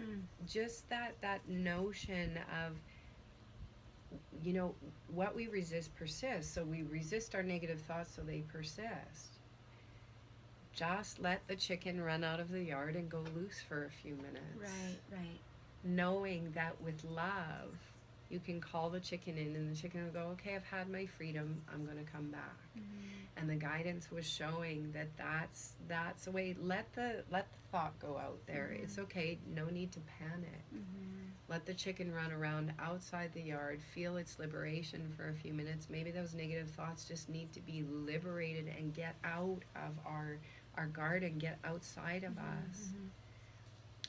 just that notion of, you know, what we resist persists. So we resist our negative thoughts so they persist. Just let the chicken run out of the yard and go loose for a few minutes. Right. Knowing that with love, you can call the chicken in and the chicken will go, okay, I've had my freedom, I'm going to come back. And the guidance was showing that that's the way. Let the thought go out there. It's okay, no need to panic. Let the chicken run around outside the yard, feel its liberation for a few minutes. Maybe those negative thoughts just need to be liberated and get out of our garden, get outside of us.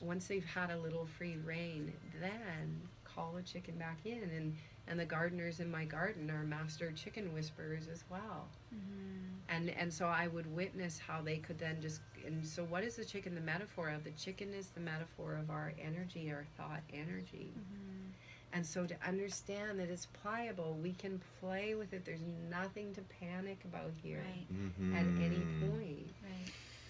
Once they've had a little free reign, then call the chicken back in. And the gardeners in my garden are master chicken whisperers as well. And so I would witness how they could then just, and so what is the chicken the metaphor of? The chicken is the metaphor of our energy, our thought energy. And so to understand that it's pliable, we can play with it. There's nothing to panic about here at any point.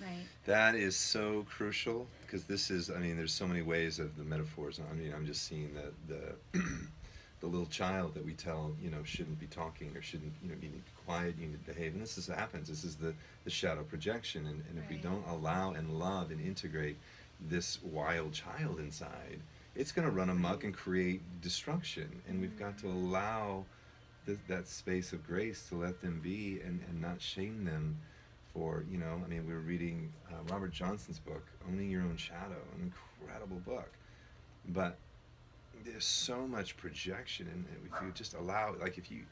Right. That is so crucial, because this is, I mean, there's so many ways of the metaphors. I mean, I'm just seeing the the little child that we tell, you know, shouldn't be talking, or shouldn't, you know, you need to be quiet, you need to behave. And this happens. This is the shadow projection. And if we don't allow and love and integrate this wild child inside, it's going to run amok and create destruction. And we've got to allow that space of grace to let them be, and not shame them for, you know, I mean, we were reading Robert Johnson's book, Owning Your Own Shadow, an incredible book. But there's so much projection, and if you just allow, like, if you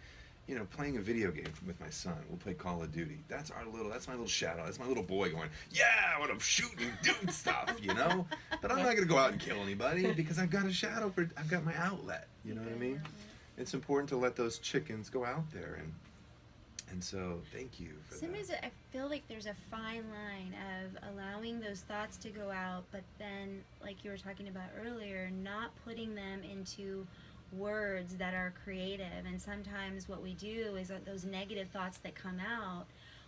know, playing a video game with my son, we'll play Call of Duty. That's my little shadow. That's my little boy going, yeah, I want to shoot and do stuff, you know? But I'm not going to go out and kill anybody, because I've got a shadow, I've got my outlet, you know what I mean? It's important to let those chickens go out there, and so thank you for Sometimes that. I feel like there's a fine line of allowing those thoughts to go out, but then, like you were talking about earlier, not putting them into words that are creative. And sometimes what we do is that those negative thoughts that come out,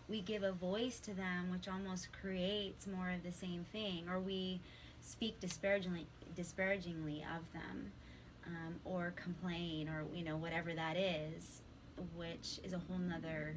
we give a voice to them, which almost creates more of the same thing, or we speak disparagingly of them, or complain, or, you know, whatever that is, which is a whole nother,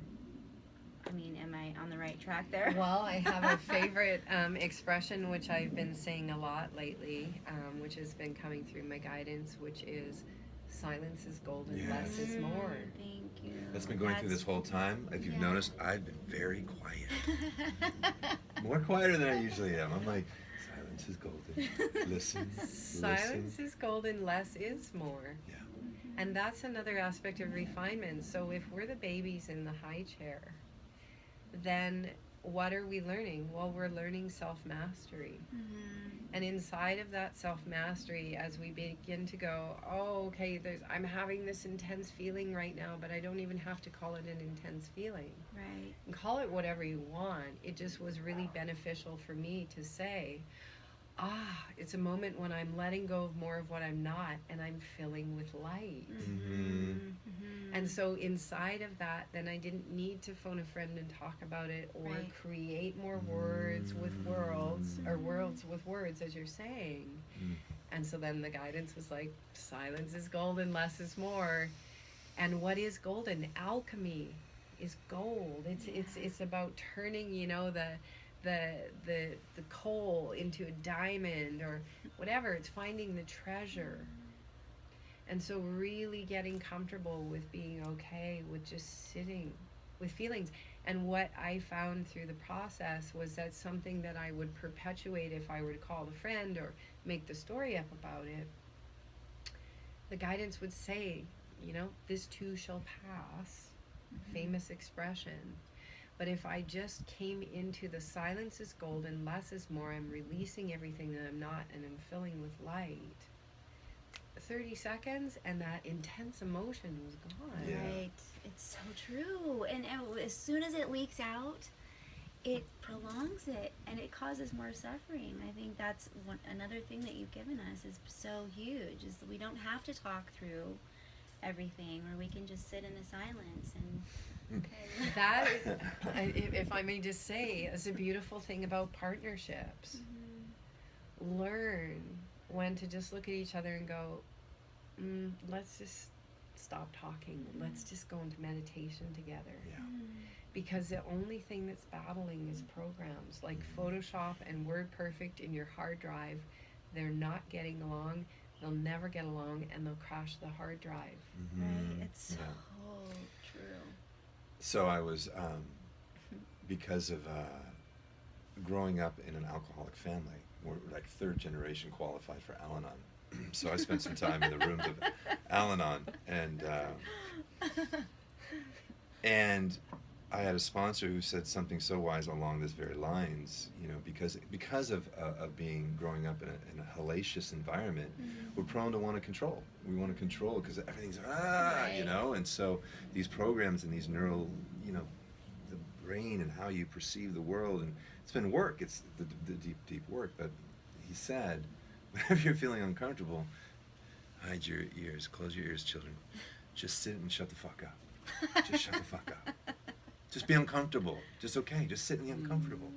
I mean, am I on the right track there? Well, I have a favorite expression, which I've been saying a lot lately, which has been coming through my guidance, which is, silence is golden, less is more. Thank you. That's been going through this whole time. If you've noticed, I've been very quiet. More quieter than I usually am. I'm like, silence is golden. Listen. Silence is golden, less is more. Yeah. And that's another aspect of refinement. So if we're the babies in the high chair, then what are we learning? Well, we're learning self-mastery. And inside of that self-mastery, as we begin to go, oh, okay, I'm having this intense feeling right now, but I don't even have to call it an intense feeling. Right. And call it whatever you want. It just was really beneficial for me to say, it's a moment when I'm letting go of more of what I'm not, and I'm filling with light. And so inside of that, then I didn't need to phone a friend and talk about it, or create more words with worlds, or worlds with words, as you're saying. And so then the guidance was like, silence is golden, less is more. And what is golden? Alchemy is gold. It's about turning, you know, the coal into a diamond, or whatever. It's finding the treasure. And so really getting comfortable with being okay with just sitting with feelings. And what I found through the process was that something that I would perpetuate if I were to call a friend or make the story up about it. The guidance would say, you know, this too shall pass. Famous expression. But if I just came into the silence is golden, less is more, I'm releasing everything that I'm not, and I'm filling with light, 30 seconds and that intense emotion was gone. Yeah. Right. It's so true. And as soon as it leaks out, it prolongs it and it causes more suffering. I think that's another thing that you've given us is so huge, is that we don't have to talk through everything, or we can just sit in the silence and okay. That, if I may just say, is a beautiful thing about partnerships. Mm-hmm. Learn when to just look at each other and go, let's just stop talking. Let's just go into meditation together. Yeah. Because the only thing that's battling is programs like Photoshop and WordPerfect in your hard drive. They're not getting along. They'll never get along, and they'll crash the hard drive. Mm-hmm. Right. It's so Yeah. true. So I was, because of growing up in an alcoholic family, we're like third generation qualified for Al-Anon. So I spent some time in the rooms of Al-Anon, and I had a sponsor who said something so wise along this very lines, you know, because of growing up in a hellacious environment, we're prone to want to control. We want to control because everything's you know, and so these programs and these neural, you know, the brain and how you perceive the world, and it's been work. It's the deep work. But he said, whenever you're feeling uncomfortable, hide your ears, close your ears, children. Just sit and shut the fuck up. Just shut the fuck up. Just be uncomfortable. Just okay. Just sit and be uncomfortable.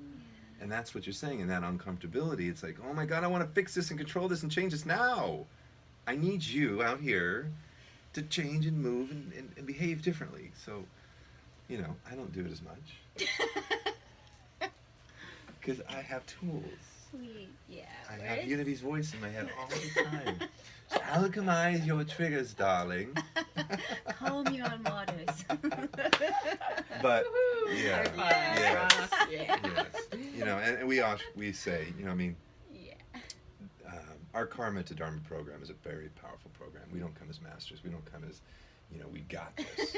And that's what you're saying. In that uncomfortability, it's like, oh my God, I want to fix this and control this and change this now. I need you out here to change and move and behave differently. So, you know, I don't do it as much. Because I have tools. Sweet. Yeah. I have Unity's voice in my head all the time. So alchemize your triggers, darling. Calm your own waters. But yeah, yes, Yeah. yes. You know, and we say, you know, I mean, our Karma to Dharma program is a very powerful program. We don't come as masters. We don't come as, you know, we got this.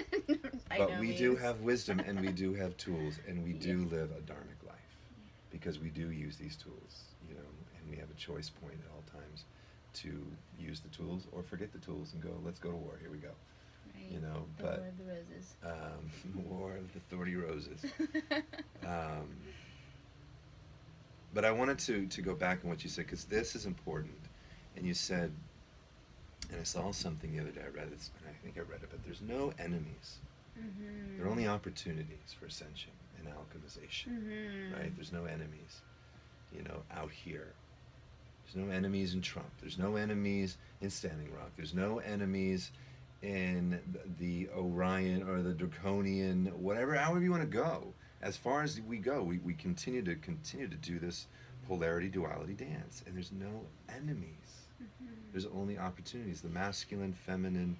But we do have wisdom, and we do have tools, and we do live a dharmic life because we do use these tools, you know, and we have a choice point at all times to use the tools or forget the tools and go, let's go to war. Here we go. Right. You know, The but War of the Roses. War of the 30 Roses. But I wanted to go back on what you said, because this is important. And you said, and I saw something the other day, I read it, and I think I read it, but there's no enemies. Mm-hmm. There are only opportunities for ascension and alchemization, Mm-hmm. right? There's no enemies, you know, out here. There's no enemies in Trump. There's no enemies in Standing Rock. There's no enemies in the Orion or the Draconian, whatever, however you want to go. As far as we go, we continue to do this polarity duality dance, and there's no enemies. Mm-hmm. There's only opportunities. The masculine feminine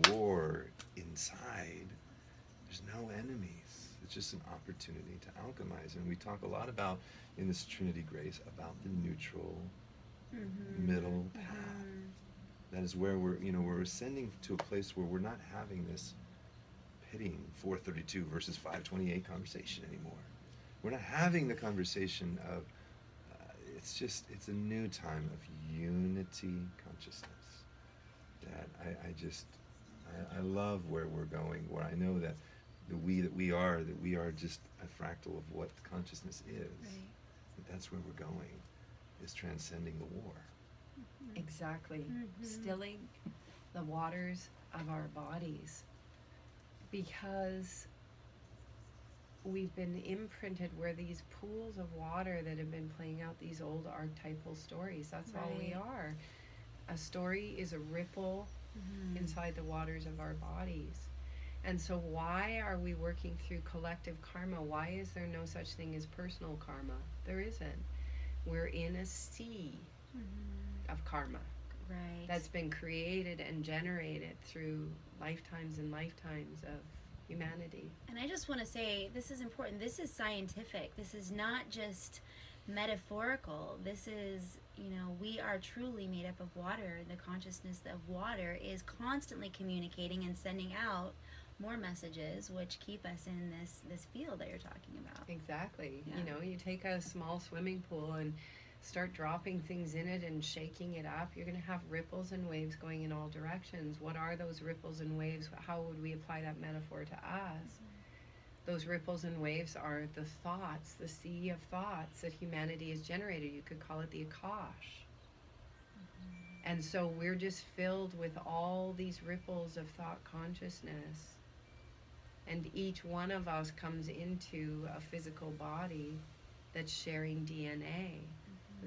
war inside. There's no enemies. It's just an opportunity to alchemize, and we talk a lot about in this Trinity Grace about the neutral middle path. That is where we're ascending to a place where we're not having this pitting 432 versus 528 conversation anymore. We're not having the conversation of, it's a new time of unity consciousness. That I love where we're going, where I know that we are just a fractal of what consciousness is. Right. But that's where we're going, is transcending the war. Exactly. Stilling the waters of our bodies, because we've been imprinted where these pools of water that have been playing out these old archetypal stories. That's all we are. A story is a ripple inside the waters of our bodies. And so why are we working through collective karma? Why is there no such thing as personal karma? There isn't. We're in a sea of karma. Right. That's been created and generated through lifetimes and lifetimes of humanity. And I just want to say, this is important. This is scientific. This is not just metaphorical. This is, we are truly made up of water. The consciousness of water is constantly communicating and sending out more messages, which keep us in this field that you're talking about. Exactly. Yeah. You take a small swimming pool, and start dropping things in it and shaking it up, you're going to have ripples and waves going in all directions. What are those ripples and waves? How would we apply that metaphor to us? Those ripples and waves are the thoughts, the sea of thoughts that humanity has generated. You could call it the Akash. And so we're just filled with all these ripples of thought consciousness. And each one of us comes into a physical body that's sharing DNA.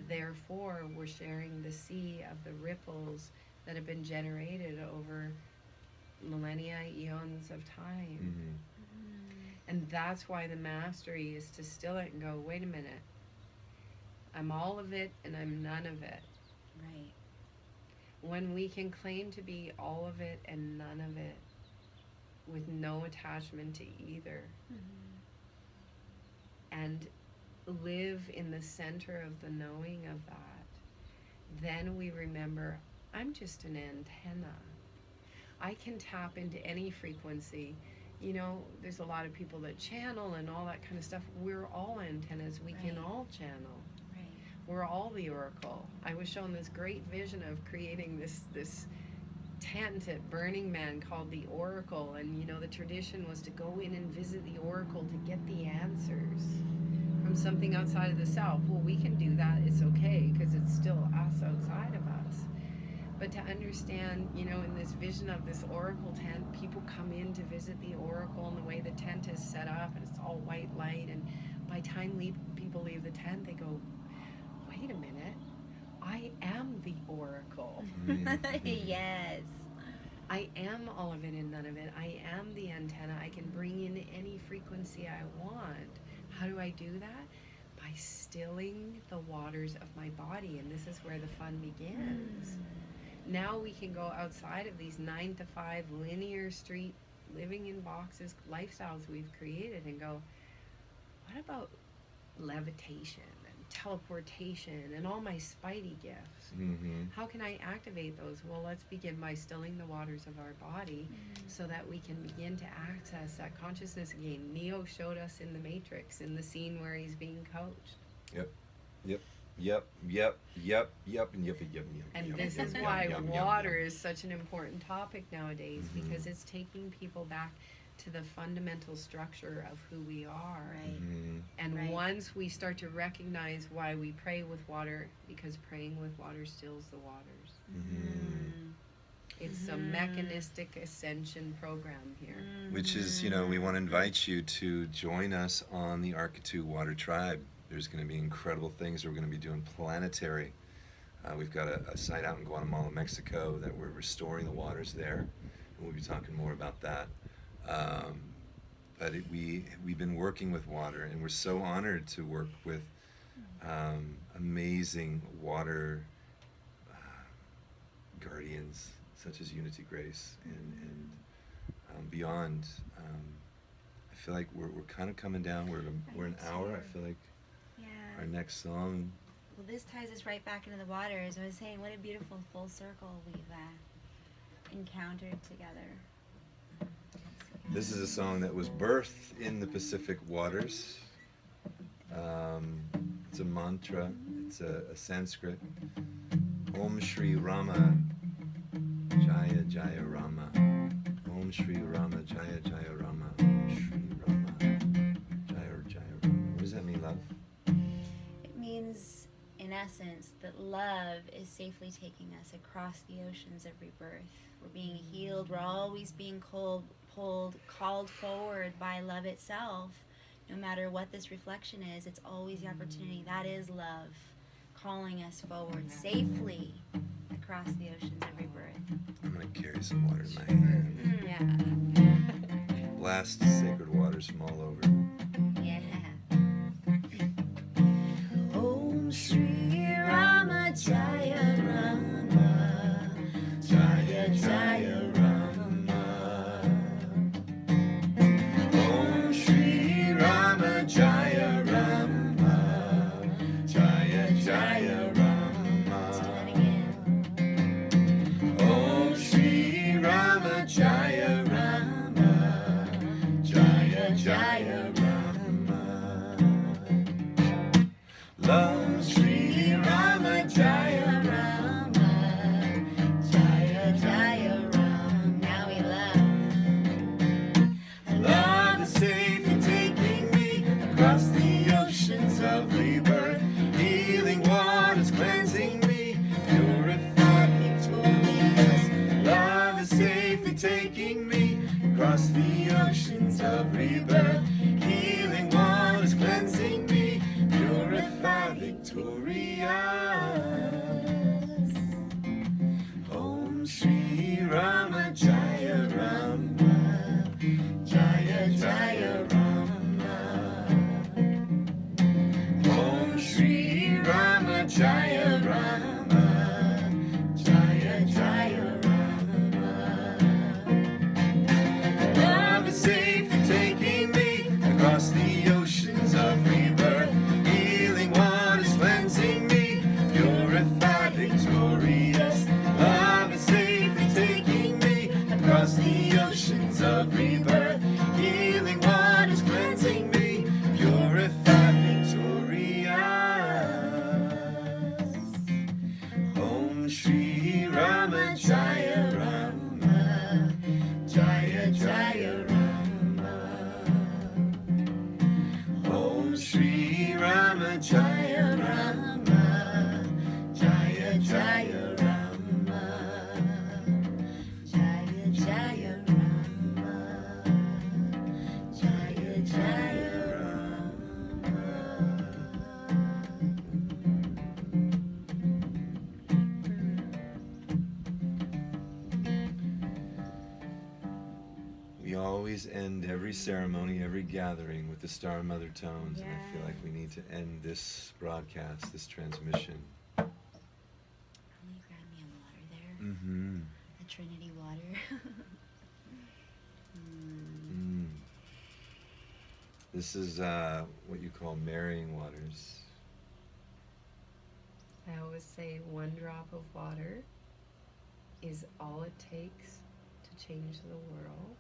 Therefore, we're sharing the sea of the ripples that have been generated over millennia, eons of time. And that's why the mastery is to still it and go, wait a minute. I'm all of it and I'm none of it. Right. When we can claim to be all of it and none of it with no attachment to either, and live in the center of the knowing of that, then we remember, I'm just an antenna. I can tap into any frequency. You know, there's a lot of people that channel and all that kind of stuff. We're all antennas. We can all channel. Right. We're all the oracle. I was shown this great vision of creating this tent at Burning Man called the Oracle, and you know, the tradition was to go in and visit the Oracle to get the answers from something outside of the self. Well, we can do that. It's okay, because it's still us outside of us. But to understand, you know, in this vision of this Oracle tent, people come in to visit the Oracle, and the way the tent is set up, and it's all white light, and by the time people leave the tent, they go, wait a minute, I am the Oracle. Yes. I am all of it and none of it. I am the antenna. I can bring in any frequency I want. How do I do that? By stilling the waters of my body, and this is where the fun begins. Now we can go outside of these 9-to-5 linear street, living in boxes, lifestyles we've created, and go, what about levitation and teleportation and all my spidey gifts? How can I activate those? Well, let's begin by stilling the waters of our body so that we can begin to access that consciousness again. Neo showed us in the Matrix, in the scene where he's being coached. And this is why water is such an important topic nowadays, because it's taking people back to the fundamental structure of who we are. Right. And once we start to recognize why we pray with water, because praying with water stills the waters. It's a mechanistic ascension program here. Which is, you know, we want to invite you to join us on the Arkitu Water Tribe. There's going to be incredible things. We're going to be doing planetary. We've got a site out in Guatemala, Mexico, that we're restoring the waters there. And we'll be talking more about that. But we've been working with water, and we're so honored to work with amazing water guardians, such as Unity Grace and beyond. I feel like we're kind of coming down. We're an hour. I feel like our next song. Well, this ties us right back into the water. As I was saying, what a beautiful full circle we've encountered together. This is a song that was birthed in the Pacific waters. It's a mantra. It's a Sanskrit. Om Shri Rama Jaya Jaya Rama. Om Shri Rama Jaya Jaya Rama. Om Shri Rama Jaya Jaya Rama. What does that mean, love? It means, in essence, that love is safely taking us across the oceans of rebirth. We're being healed. We're always being called forward by love itself. No matter what this reflection is, it's always the opportunity. That is love calling us forward safely across the oceans of rebirth. I'm going to carry some water in my hand. Yeah. Blast sacred waters from all over. Yeah. Om Shri Rama Jaya Rama Jaya Jaya Rama. Om Shri Rama Jaya Rama Jaya Jaya Rama. Let's do that again. Om Shri Rama Jaya Rama Jaya Jaya Rama. Love Shri Rama. rebirth. Healing waters cleansing me, purified, victorious. Om Shri Rama Jaya Rama, Jaya Jaya Rama. Om Shri Rama Jaya Rama, Jaya Jaya Rama. Love is safely taking me across the oceans of rebirth. Healing waters cleansing me, purified, victorious. Love is safely taking me across the oceans of rebirth. Healing waters cleansing me, purified, victorious. Om Shri Rama Jaya Rama, Jaya Jaya Rama. Om Shri Rama Jaya Rama, Jaya Jaya Rama, Jaya Jaya Rama, Jaya Jaya Rama. We always end every ceremony, every gathering with the Star Mother tones, and I feel like we need to end this broadcast, this transmission. Will you grab me a water there? Mm-hmm. The Trinity water. This is what you call marrying waters. I always say one drop of water is all it takes to change the world.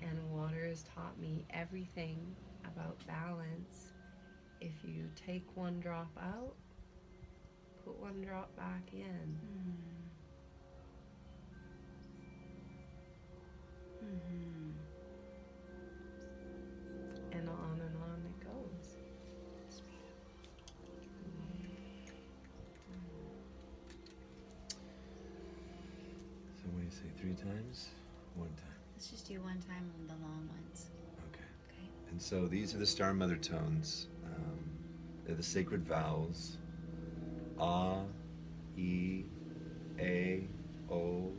And water has taught me everything about balance. If you take one drop out, put one drop back in. And on it goes. So what do you say, 3 times? 1 time. Let's just do one time on the long ones. Okay. Okay. And so these are the Star Mother tones. They're the sacred vowels. A, E, A, O,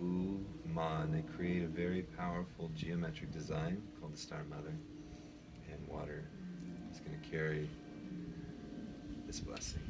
U, Ma. And they create a very powerful geometric design called the Star Mother. And water is going to carry this blessing.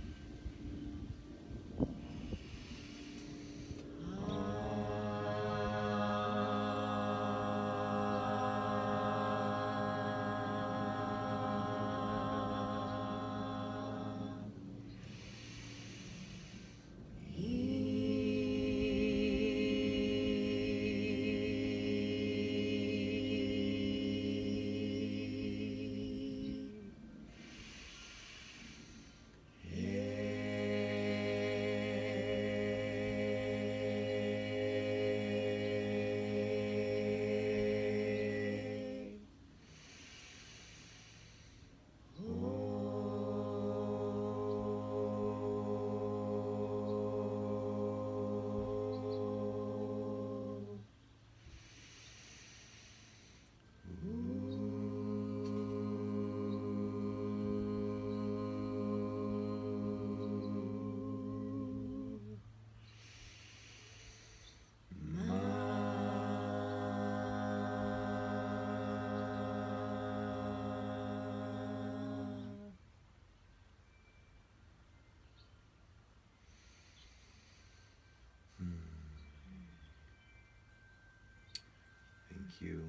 Thank you.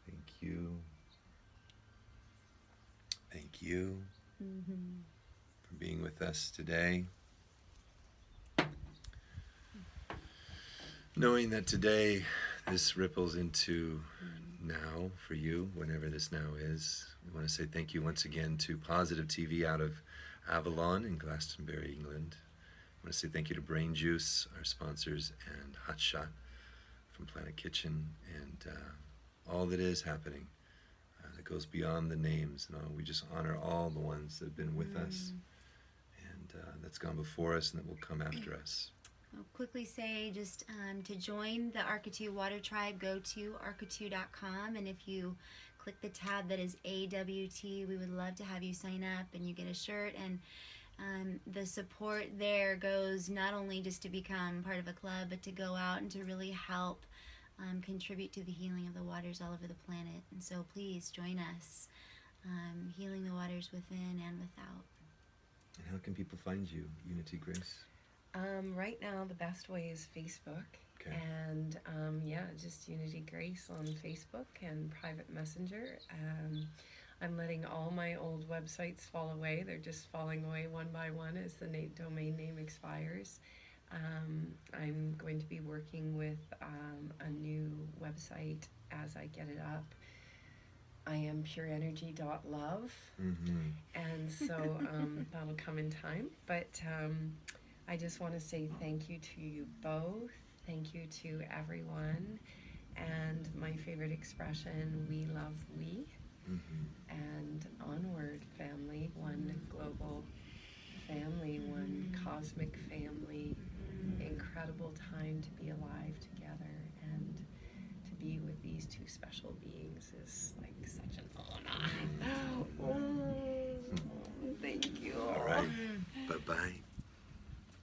Thank you. Thank you for being with us today. Knowing that today this ripples into now for you, whenever this now is. We want to say thank you once again to Positive TV out of Avalon in Glastonbury, England. I want to say thank you to Brain Juice, our sponsors, and Hot Shot from Planet Kitchen, and all that is happening that goes beyond the names. And all. We just honor all the ones that have been with us, and that's gone before us and that will come after us. I'll quickly say just to join the Arkatu Water Tribe, go to arkatu.com, and if you click the tab that is AWT, we would love to have you sign up and you get a shirt. And the support there goes not only just to become part of a club, but to go out and to really help contribute to the healing of the waters all over the planet. And so please join us, healing the waters within and without. And how can people find you, Unity Grace? Right now, the best way is Facebook. Okay. And just Unity Grace on Facebook and private messenger. I'm letting all my old websites fall away. They're just falling away one by one as the domain name expires. I'm going to be working with a new website as I get it up. I am pureenergy.love. And so that'll come in time. But I just want to say thank you to you both. Thank you to everyone. And my favorite expression, we love we. And onward, family, one global family, one cosmic family. Incredible time to be alive together and to be with these two special beings is like such an honor.